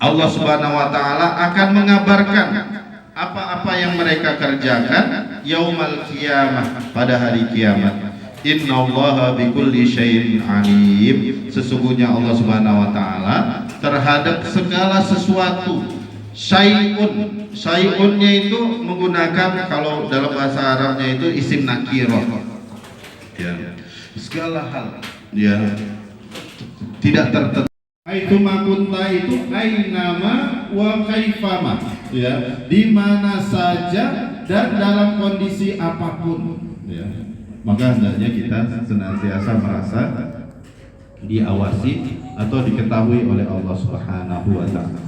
Allah Subhanahu wa taala akan mengabarkan apa-apa yang mereka kerjakan yaumal qiyamah, pada hari kiamat. Innallaha bikulli syai'in alim. Sesungguhnya Allah Subhanahu wa taala terhadap segala sesuatu Syai'unnya itu menggunakan, kalau dalam bahasa Arabnya itu isim nakirah, ya, segala hal, ya, tidak tertentu. Aituma kunta itu ainama wa kaifama, ya, di mana saja dan dalam kondisi apapun, ya. Maka hendaknya kita senantiasa merasa diawasi atau diketahui oleh Allah Subhanahu wa taala.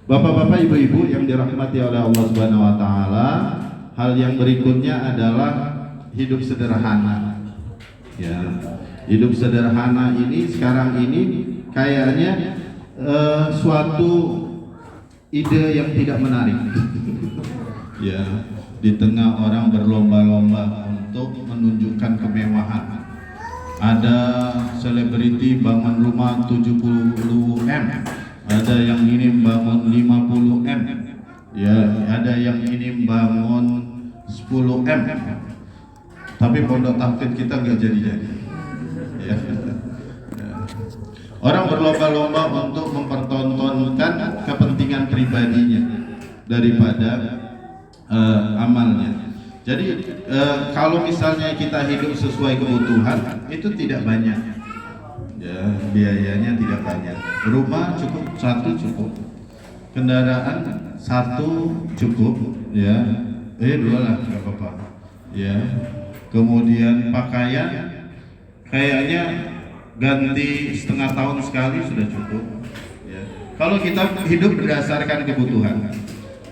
Bapak-bapak, ibu-ibu yang dirahmati oleh Allah Subhanahu wa taala, hal yang berikutnya adalah hidup sederhana. Ya. Hidup sederhana ini sekarang ini kayaknya suatu ide yang tidak menarik. Ya, di tengah orang berlomba-lomba untuk menunjukkan kemewahan. Ada selebriti bangun rumah 70M, ada yang ini bangun 50M, ya, ada yang ini bangun 10M. Tapi pondok tahfidz kita nggak jadi-jadi. Ya. Orang berlomba-lomba untuk mempertontonkan kepentingan pribadinya daripada amalnya. Jadi kalau misalnya kita hidup sesuai kebutuhan, itu tidak banyak, ya, biayanya tidak banyak. Rumah cukup satu, cukup. Kendaraan satu cukup, ya. Dua lah, nggak apa-apa, ya. Kemudian pakaian kayaknya ganti setengah tahun sekali sudah cukup, ya. Kalau kita hidup berdasarkan kebutuhan.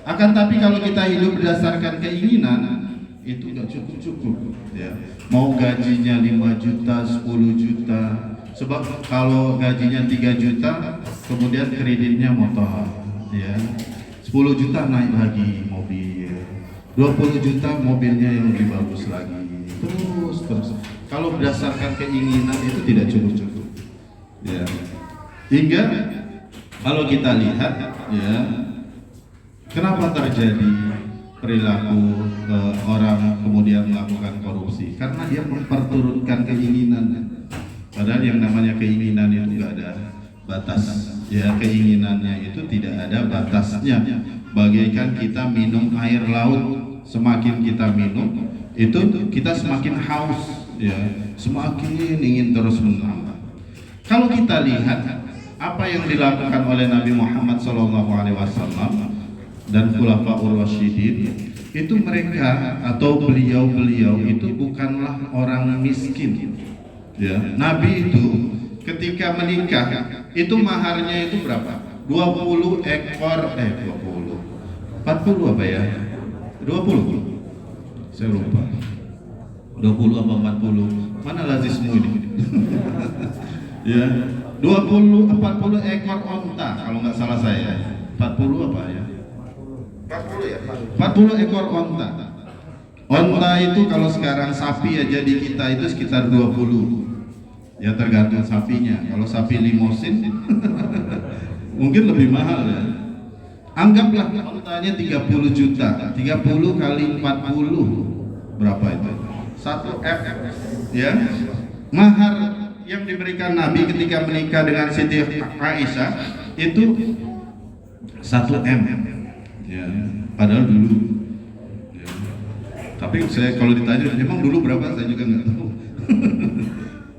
Akan tapi kalau kita hidup berdasarkan keinginan, itu nggak cukup, ya. Mau gajinya 5 juta, 10 juta, sebab kalau gajinya 3 juta, kemudian kreditnya motor, ya. 10 juta naik lagi mobil, 20 juta mobilnya yang lebih bagus lagi, terus. Kalau berdasarkan keinginan itu tidak cukup, ya. Hingga kalau kita lihat, ya, kenapa terjadi perilaku orang kemudian melakukan korupsi? Karena dia memperturutkan keinginan. Padahal yang namanya keinginan itu nggak ada batas, ya. Keinginannya itu tidak ada batasnya. Bagaikan kita minum air laut, semakin kita minum itu kita semakin haus, ya, semakin ingin terus menambah. Kalau kita lihat apa yang dilakukan oleh Nabi Muhammad SAW dan Khulafaur Rasyidin, itu mereka atau beliau-beliau itu bukanlah orang miskin, ya. Nabi itu ketika menikah itu maharnya itu berapa? 20 ekor 40 apa ya? 20. Saya lupa. 20 apa 40? Mana lazismu ini? Ya. 40 ekor onta kalau nggak salah saya. 40 apa ya? 40 ya? 40 ekor onta. Onta itu kalau sekarang sapi aja di kita itu sekitar 20. Ya tergantung sapinya. Kalau sapi limosin mungkin lebih mahal, ya. Anggaplah ontanya 30 juta. 30 kali 40 berapa itu? 1 M, ya. Mahar yang diberikan Nabi ketika menikah dengan Siti Aisyah itu 1 M, ya. Padahal dulu, ya. Tapi saya kalau ditanya memang dulu berapa saya juga nggak tahu.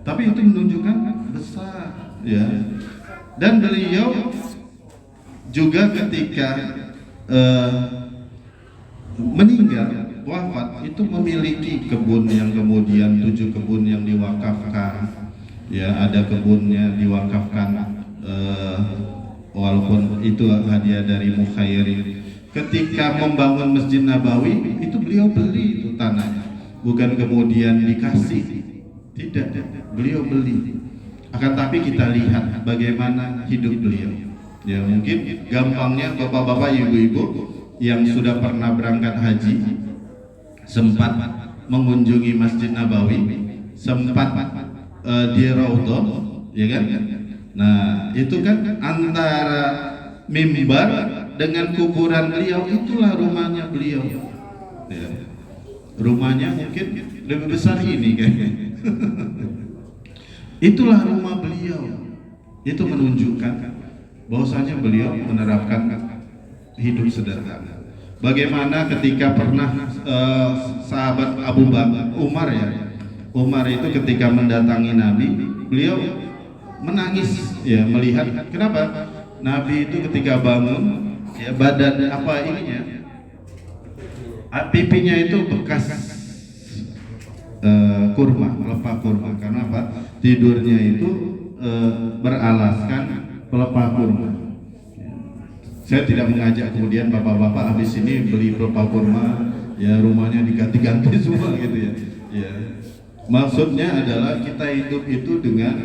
Tapi itu menunjukkan besar, ya. Dan beliau juga ketika meninggal, wafat, itu memiliki kebun yang kemudian 7 kebun yang diwakafkan, ya. Ada kebunnya diwakafkan, walaupun itu hadiah dari Mukhairi. Ketika membangun Masjid Nabawi itu beliau beli itu tanahnya, bukan kemudian dikasih, tidak, beliau beli. Akan tapi kita lihat bagaimana hidup beliau, ya. Mungkin gampangnya bapak-bapak, ibu-ibu yang sudah pernah berangkat haji sempat mengunjungi Masjid Nabawi, sempat di Raudhah, ya kan? Nah, itu kan antara mimbar dengan kuburan beliau, itulah rumahnya beliau, ya. Rumahnya mungkin lebih besar ini kayaknya. Itulah rumah beliau. Itu menunjukkan bahwasanya beliau menerapkan hidup sederhana. Bagaimana ketika pernah sahabat Abu Bakar Umar itu ketika mendatangi Nabi, beliau menangis ya melihat kenapa Nabi itu ketika bangun ya badan apa ininya pipinya itu bekas kurma, pelepah kurma. Karena apa? Tidurnya itu beralaskan pelepah kurma. Saya tidak mengajak kemudian bapak-bapak habis ini beli pelepah kurma, ya rumahnya diganti-ganti semua gitu ya. Ya. Maksudnya adalah kita hidup itu dengan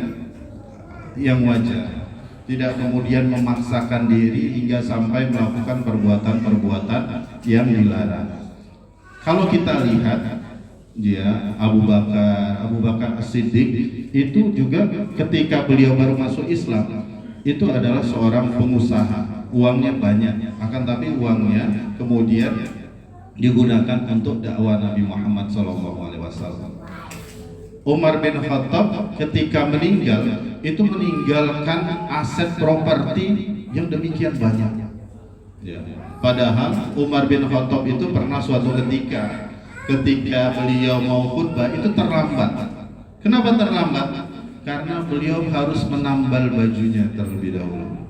yang wajar, tidak kemudian memaksakan diri hingga sampai melakukan perbuatan-perbuatan yang dilarang. Kalau kita lihat ya Abu Bakar As-Siddiq itu juga ketika beliau baru masuk Islam itu adalah seorang pengusaha, uangnya banyak, akan tapi uangnya kemudian digunakan untuk dakwah Nabi Muhammad SAW. Umar bin Khattab ketika meninggal itu meninggalkan aset properti yang demikian banyak. Ya. Padahal Umar bin Khattab itu pernah suatu ketika beliau mau khutbah itu terlambat. Kenapa terlambat? Karena beliau harus menambal bajunya terlebih dahulu.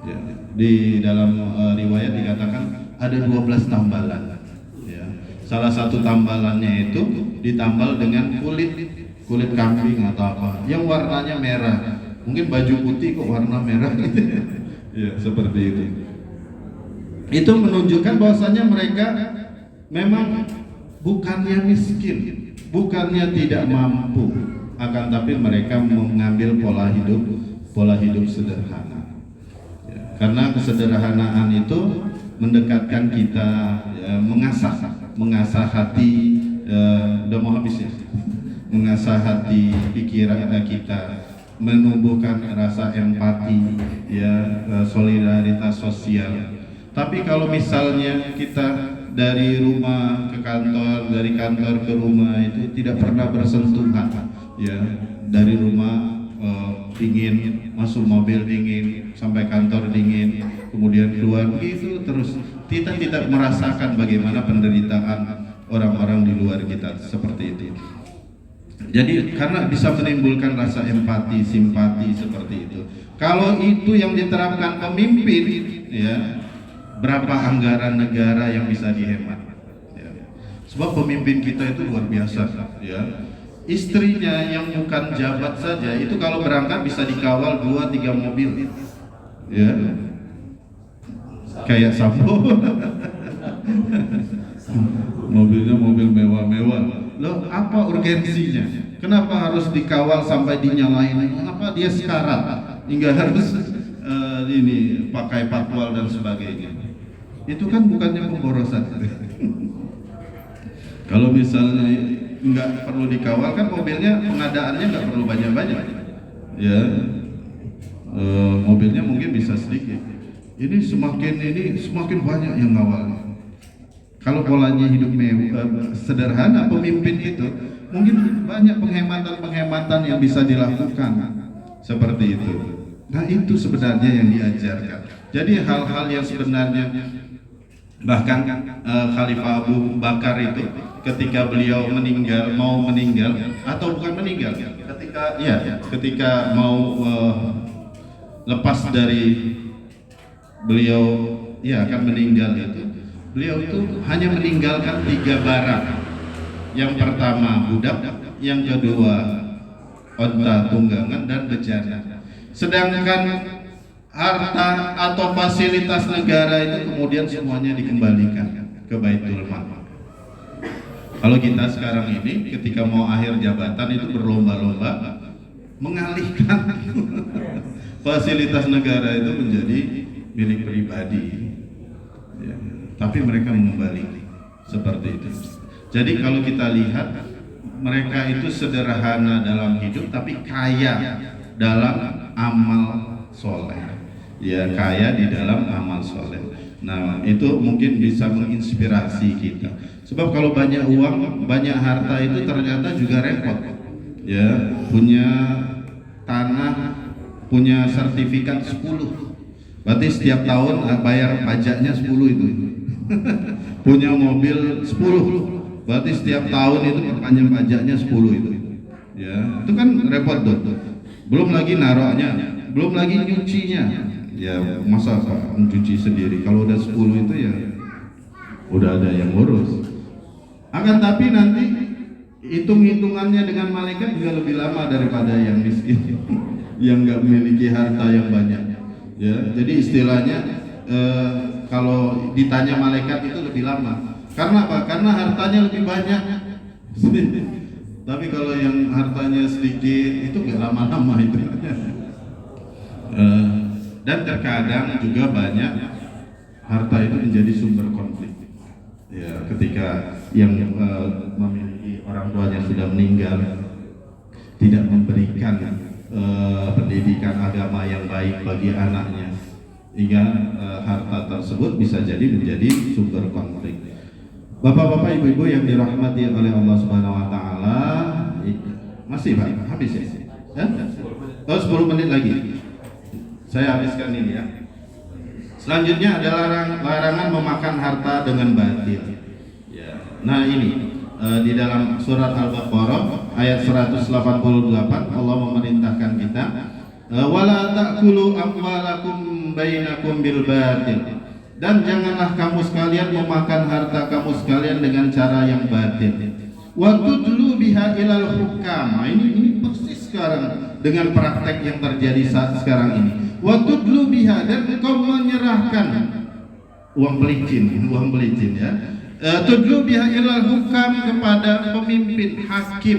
Ya. Di dalam riwayat dikatakan ada 12 tambalan. Ya. Salah satu tambalannya itu ditambal dengan kulit kambing atau apa, yang warnanya merah. Mungkin baju putih kok warna merah gitu. Ya, seperti itu. Itu menunjukkan bahwasanya mereka memang bukannya miskin, bukannya tidak mampu, akan tapi mereka mengambil pola hidup sederhana. Ya, karena kesederhanaan itu mendekatkan kita, ya, mengasah hati, udah mau habis ya, mengasah hati pikiran kita, menumbuhkan rasa empati, ya, solidaritas sosial. Tapi kalau misalnya kita dari rumah ke kantor, dari kantor ke rumah itu tidak pernah bersentuhan, ya, dari rumah dingin, masuk mobil dingin, sampai kantor dingin, kemudian keluar begitu terus, kita tidak merasakan bagaimana penderitaan orang-orang di luar kita seperti itu. Jadi karena bisa menimbulkan rasa empati, simpati seperti itu. Kalau itu yang diterapkan pemimpin, ya, berapa anggaran negara yang bisa dihemat, ya. Sebab pemimpin kita itu luar biasa, ya. Istrinya yang bukan jabat saja itu kalau berangkat bisa dikawal 2-3 mobil, ya, kayak Sambo. Mobilnya mobil mewah-mewah. Loh, apa urgensinya? Kenapa harus dikawal sampai dinyalain? Kenapa dia sekarat hingga harus ini pakai patwal dan sebagainya? Itu kan bukannya pemborosan. Kalau misalnya nggak perlu dikawal kan mobilnya pengadaannya nggak perlu banyak-banyak, ya, mobilnya mungkin bisa sedikit. Ini semakin banyak yang ngawal. Kalau polanya hidup sederhana, pemimpin itu mungkin banyak penghematan yang bisa dilakukan seperti itu. Nah, itu sebenarnya yang diajarkan. Jadi hal-hal yang sebenarnya bahkan Khalifah Abu Bakar itu ketika beliau mau meninggal atau bukan meninggal, ketika mau lepas dari beliau akan meninggal itu, beliau itu hanya meninggalkan 3 barang. Yang pertama budak, yang kedua onta tunggangan dan bejana. Sedangkan harta atau fasilitas negara itu kemudian semuanya dikembalikan ke Baitul Mal. Kalau kita sekarang ini ketika mau akhir jabatan itu berlomba-lomba mengalihkan fasilitas negara itu menjadi milik pribadi, ya. Tapi mereka mengembalikan seperti itu. Jadi kalau kita lihat mereka itu sederhana dalam hidup tapi kaya dalam amal soleh, ya, kaya di dalam amal soleh. Nah, itu mungkin bisa menginspirasi kita. Sebab kalau banyak uang, banyak harta itu ternyata juga repot, ya. Punya tanah, punya sertifikat 10, Berarti setiap tahun bayar pajaknya 10 itu. Punya mobil 10. Berarti setiap tahun itu perpanjang pajaknya 10 itu. Ya, itu kan repot tuh. Belum lagi naroknya, belum lagi nyucinya. Ya, masa mencuci sendiri. Kalau udah 10 itu ya udah ada yang ngurus. Akan tapi nanti hitung-hitungannya dengan malaikat juga lebih lama daripada yang miskin yang nggak memiliki harta yang banyak. Ya, jadi istilahnya kalau ditanya malaikat itu lebih lama. Karena apa? Karena hartanya lebih banyak. Tapi kalau yang hartanya sedikit itu nggak lama-lama itu. Dan terkadang juga banyak harta itu menjadi sumber konflik. Ya, ketika yang memiliki orang tuanya sudah meninggal, tidak memberikan pendidikan agama yang baik bagi anaknya, hingga harta tersebut bisa jadi menjadi sumber konflik. Bapak-bapak, ibu-ibu yang dirahmati oleh Allah Subhanahu Wa Taala, masih Pak, habis ya? 10 menit lagi. Saya habiskan ini ya. Selanjutnya adalah larangan memakan harta dengan batil. Ya. Nah ini di dalam surat Al-Baqarah ayat 188 Allah memerintahkan kita wala ta'kulu amwalakum bainakum bil batil, dan janganlah kamu sekalian memakan harta kamu sekalian dengan cara yang batil. Wa tudlu biha ilal hukam. Ini persis sekarang dengan praktek yang terjadi saat sekarang ini. Wa tudlu biha, dan engkau menyerahkan uang pelicin ya. Tudlu biha ilal hukam, kepada pemimpin hakim,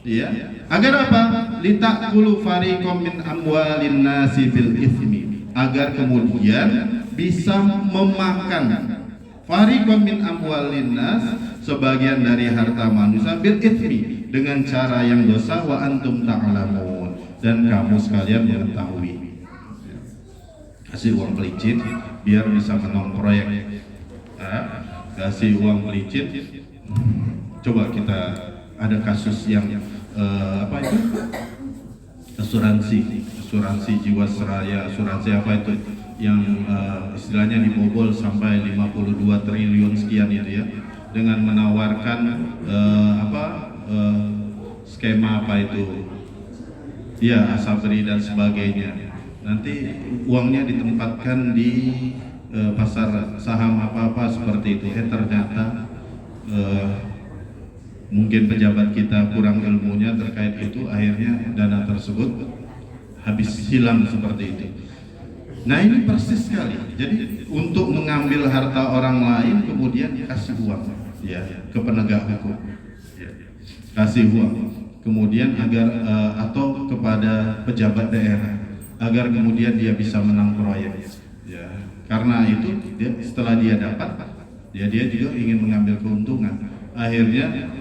ya. Agar apa? Litakulu fariqam min amwalin nasi bil itsmi, agar kemudian bisa memakan fariqam min amwalin nas, sebagian dari harta manusia, bil itsmi, dengan cara yang dosa, wa antum ta'lamun, dan kamu sekalian mengetahui. Kasih uang pelicin biar bisa menang proyek. Kasih uang pelicin. Coba kita ada kasus yang apa itu? Asuransi Jiwasraya, asuransi apa itu? Yang istilahnya dibobol sampai 52 triliun sekian itu ya. Dengan menawarkan skema apa itu? Ya, asabri dan sebagainya. Nanti uangnya ditempatkan di pasar saham apa seperti itu. Ternyata mungkin pejabat kita kurang ilmunya terkait itu, akhirnya dana tersebut habis hilang seperti itu. Nah ini persis sekali. Jadi untuk mengambil harta orang lain kemudian kasih uang ya ke penegak hukum, ya. Kasih uang kemudian agar atau kepada pejabat daerah agar kemudian dia bisa menang proyek, ya. Karena itu setelah dia dapat, dia juga ingin mengambil keuntungan. Akhirnya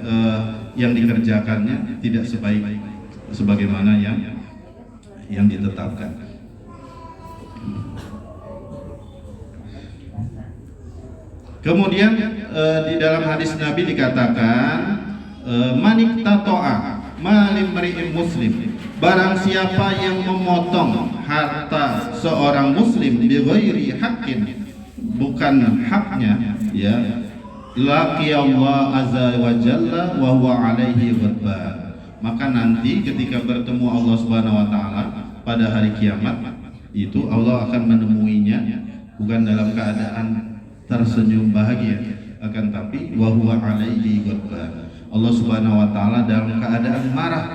yang dikerjakannya tidak sebagaimana yang ditetapkan. Kemudian di dalam hadis Nabi dikatakan manik tatoa malimri'in muslim, barang siapa yang memotong harta seorang muslim bighairi haqqin, bukan haknya, ya, laqiyallahu azza wa jalla wa huwa alaihi ghadban, maka nanti ketika bertemu Allah Subhanahu wa taala pada hari kiamat itu Allah akan menemuinya bukan dalam keadaan tersenyum bahagia, akan tapi wa huwa alaihi ghadban, Allah Subhanahu wa taala dalam keadaan marah,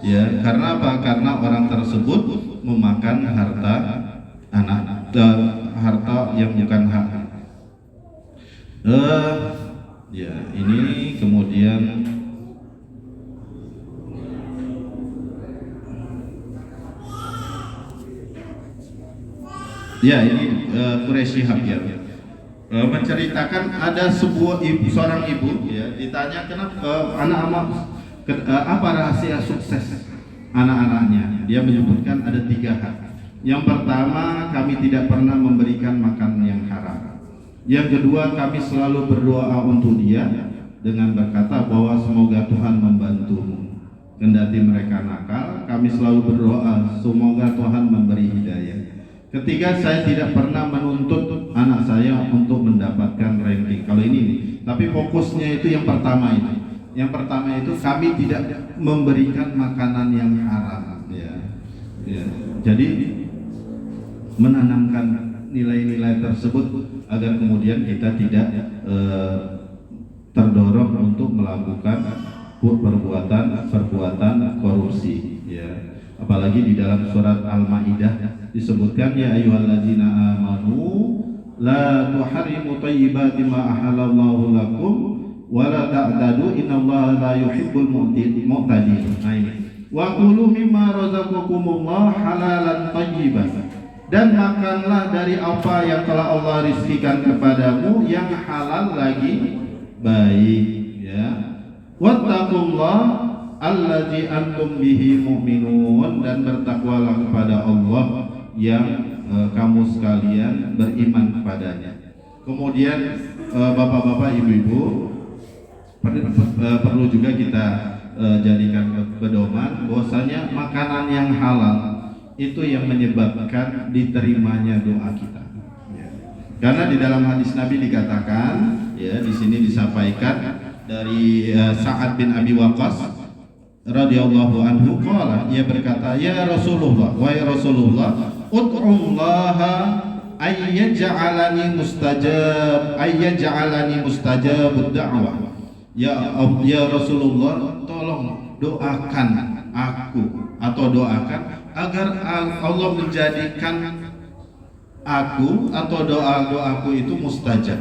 ya. Karena apa? Karena orang tersebut memakan harta harta yang bukan hak. Ya, ini kemudian ya ini Quraisy Shihab ya. Menceritakan ada seorang ibu ya, ditanya kenapa apa rahasia sukses anak-anaknya. Dia menyebutkan ada 3 hal. Yang pertama, kami tidak pernah memberikan makan yang haram. Yang kedua, kami selalu berdoa untuk dia dengan berkata bahwa semoga Tuhan membantumu. Kendati mereka nakal, kami selalu berdoa semoga Tuhan memberi hidayah. Ketiga, saya tidak pernah menuntut anak saya untuk mendapatkan ranking. Kalau ini nih, tapi fokusnya itu yang pertama itu. Yang pertama itu kami tidak memberikan makanan yang haram. Ya. Jadi menanamkan nilai-nilai tersebut agar kemudian kita tidak terdorong untuk melakukan perbuatan korupsi. Ya. Apalagi di dalam surat Al-Maidah disebutkan ya ayyuhalladzina amanu la tuharrimu thayyibati ma ahallallahu lakum wa la ta'tadu innallaha la yuhibbul mu'tadin. Wa kulu mimma razaqakumullah halalan thayyiban, dan makanlah dari apa yang telah Allah rizkikan kepadamu yang halal lagi baik, ya. Wattaqullah allazi antum bihi mu'minun, dan bertakwalah kepada Allah yang kamu sekalian beriman kepadanya. Kemudian bapak-bapak, ibu-ibu, perlu juga kita jadikan pedoman bahwasanya makanan yang halal itu yang menyebabkan diterimanya doa kita. Karena di dalam hadis Nabi dikatakan, ya, di sini disampaikan dari Sa'ad bin Abi Waqqas radhiyallahu anhu, qala, ia berkata, ya Rasulullah, wahai Rasulullah, ud'ullaha ayyaj'alani mustajabud da'wah. Ya Rasulullah, tolong doakan aku atau doakan agar Allah menjadikan aku atau doa-doaku itu mustajab.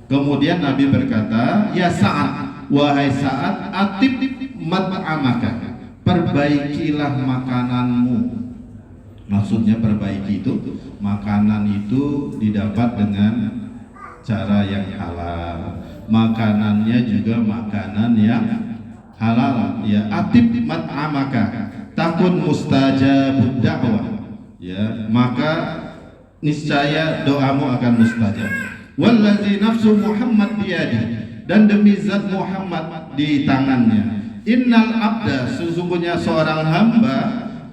Kemudian Nabi berkata, ya Sa'ad, wahai Sa'ad, atib mat'amaka, perbaikilah makananmu. Maksudnya perbaiki itu, makanan itu didapat dengan cara yang halal, makanannya juga makanan yang halal, ya. Atib mat'amaka takun mustajabud da'wah, ya, maka niscaya doamu akan mustajab. Wallazi nafsu Muhammad biyadi, dan demi zat Muhammad di tangannya, innal abda, sesungguhnya seorang hamba,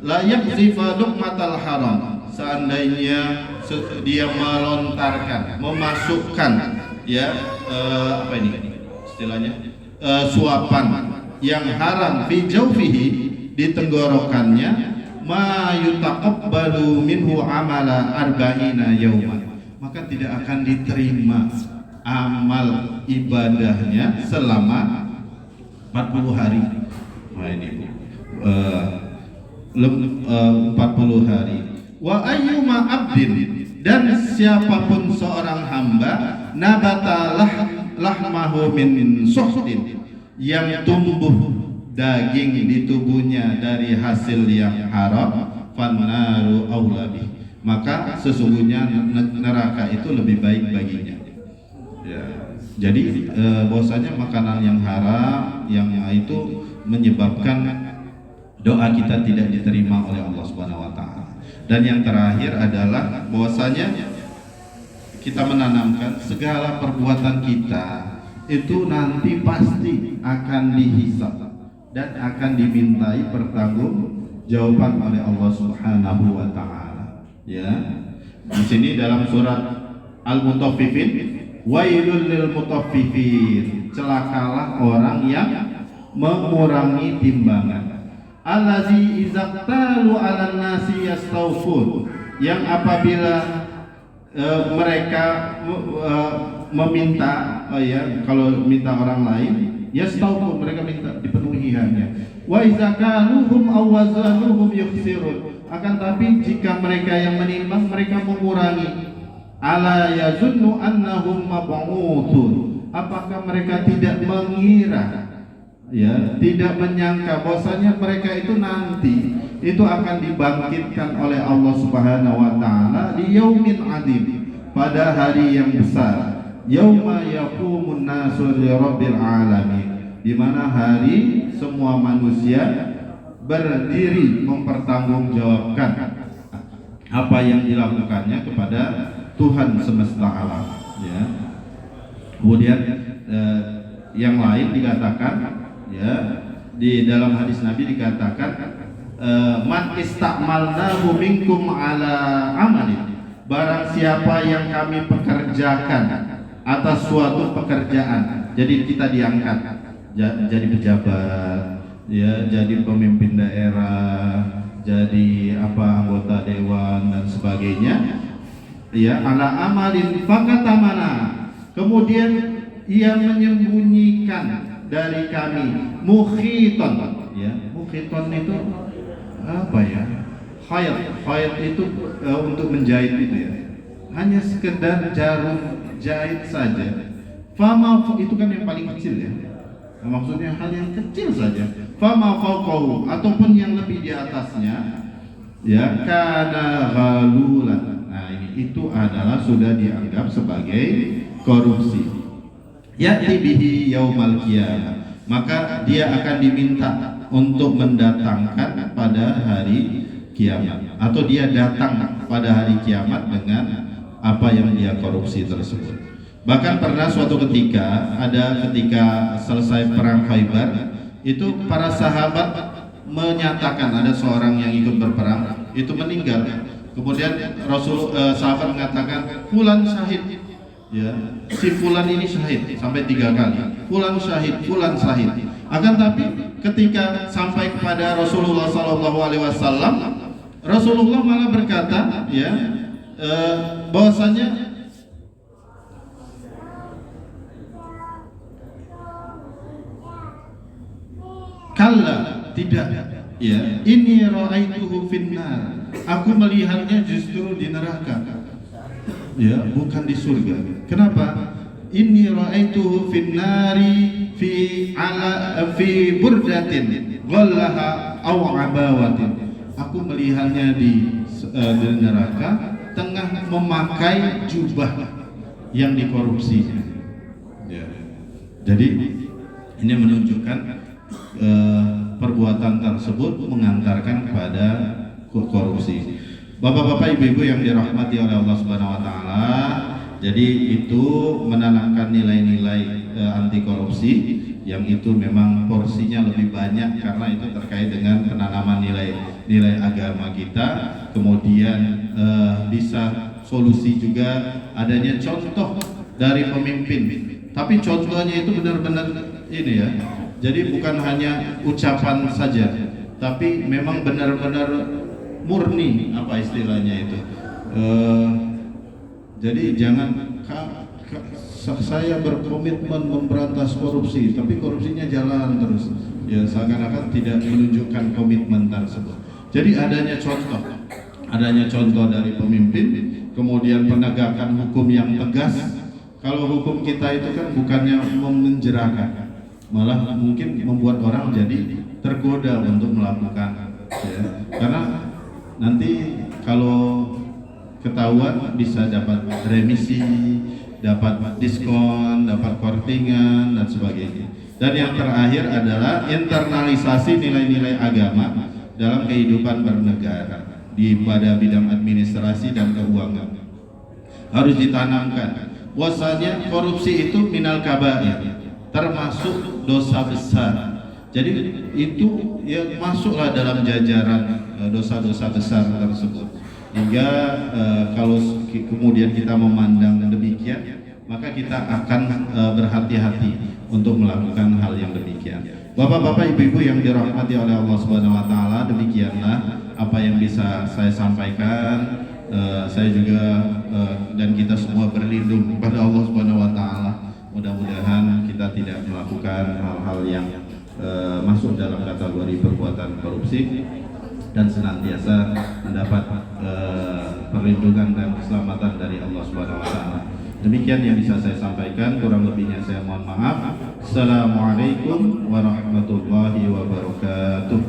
la yakzifa luqmatal haram, seandainya dia melontarkan, memasukkan, ya, apa ini istilahnya, suapan yang haram fi jawfihi, di tenggorokannya, ma yutaqabbalu minhu amala arba'ina yawman, maka tidak akan diterima amal ibadahnya selama 40 hari. Nah ini 40 hari. Wa ayyuma abdin, dan siapapun seorang hamba, nabata lahmahu min suhtin, yang tumbuh daging di tubuhnya dari hasil yang haram, fannaru aulabi, maka sesungguhnya neraka itu lebih baik baginya. Ya. Jadi bahwasanya makanan yang haram yang itu menyebabkan doa kita tidak diterima oleh Allah Subhanahu wa taala. Dan yang terakhir adalah bahwasanya kita menanamkan segala perbuatan kita itu nanti pasti akan dihisab dan akan dimintai pertanggungjawaban oleh Allah Subhanahu wa taala. Ya. Di sini dalam surat Al-Mutaffifin, wailul lil mutaffifin, celakalah orang yang mengurangi timbangan. Allazi izaqtalu 'alan nasi yastawfun, yang apabila mereka meminta, ya, kalau minta orang lain, yastawfun, mereka minta dipenuhi hanya. Wa izakaluhum aw wazanuhum yukhsirun, akan tapi jika mereka yang menimbang, mereka mengurangi. Ala yazunnu annahum mab'utsun, apakah mereka tidak mengira, ya, tidak menyangka bahwasanya mereka itu nanti itu akan dibangkitkan oleh Allah Subhanahu wa taala di yaumin adzim, pada hari yang besar, yauma yaqumun nasu li rabbil alamin, di mana hari semua manusia berdiri mempertanggungjawabkan apa yang dilakukannya kepada Tuhan semesta alam, ya. Kemudian yang lain dikatakan, ya, di dalam hadis Nabi dikatakan, man istakmalnahu minkum ala amalin, barang siapa yang kami pekerjakan atas suatu pekerjaan, jadi kita diangkat jadi pejabat, ya, jadi pemimpin daerah, jadi anggota dewan dan sebagainya, ya, ala amalin fakatamana, kemudian ia menyembunyikan dari kami mukhiton, ya, mukhiton itu apa ya, khayat itu untuk menjahit itu, ya, hanya sekedar jarum jahit saja. Fama itu kan yang paling kecil, ya, maksudnya hal yang kecil saja. Fama fauqahu, ataupun yang lebih di atasnya, ya, kana ghalulan. Nah, itu adalah sudah dianggap sebagai korupsi. Ya'ti bihi yaumal qiyamah, maka dia akan diminta untuk mendatangkan pada hari kiamat, atau dia datang pada hari kiamat dengan apa yang dia korupsi tersebut. Bahkan pernah suatu ketika selesai perang Khaybar, itu para sahabat menyatakan ada seorang yang ikut berperang itu meninggal. Kemudian sahabat mengatakan fulan syahid, ya, si fulan ini syahid sampai 3 kali, fulan syahid, fulan syahid. Akan tapi ketika sampai kepada Rasulullah SAW, Rasulullah malah berkata, ya, bahwasanya kalla, tidak, ya, inni ra'aituhu finnar, aku melihatnya justru di neraka, ya, bukan di surga. Kenapa? Inni ra'aituhu finnari fi burdatin ghallaha aw abawatin, aku melihatnya di neraka tengah memakai jubah yang dikorupsinya, ya. Jadi ini menunjukkan perbuatan tersebut mengantarkan kepada korupsi. Bapak-bapak, ibu-ibu yang dirahmati oleh Allah Subhanahu wa taala, jadi itu menanamkan nilai-nilai anti korupsi yang itu memang porsinya lebih banyak karena itu terkait dengan penanaman nilai agama kita. Kemudian bisa solusi juga adanya contoh dari pemimpin, tapi contohnya itu benar-benar ini, ya. Jadi bukan hanya ucapan saja, tapi memang benar-benar murni, apa istilahnya itu. Jadi jangan saya berkomitmen memberantas korupsi, tapi korupsinya jalan terus, ya, seakan-akan tidak menunjukkan komitmen tersebut. Jadi adanya contoh dari pemimpin, kemudian penegakan hukum yang tegas. Kalau hukum kita itu kan bukannya memenjarakan, malah mungkin membuat orang jadi tergoda untuk melakukan, ya. Karena nanti kalau ketahuan bisa dapat remisi, dapat diskon, dapat kortingan dan sebagainya. Dan yang terakhir adalah internalisasi nilai-nilai agama dalam kehidupan bernegara pada bidang administrasi dan keuangan. Harus ditanamkan bahwasanya korupsi itu minal kabair, termasuk dosa besar. Jadi itu, ya, masuklah dalam jajaran dosa-dosa besar tersebut. Hingga kalau kemudian kita memandang demikian, maka kita akan berhati-hati untuk melakukan hal yang demikian. Bapak-bapak, ibu-ibu yang dirahmati oleh Allah Subhanahu wa taala, demikianlah apa yang bisa saya sampaikan. Saya juga dan kita semua berlindung kepada Allah Subhanahu wa taala. Mudah-mudahan kita tidak melakukan hal-hal yang masuk dalam kategori perbuatan korupsi dan senantiasa mendapat perlindungan dan keselamatan dari Allah Subhanahu wa taala. Demikian yang bisa saya sampaikan, kurang lebihnya saya mohon maaf. Assalamualaikum warahmatullahi wabarakatuh.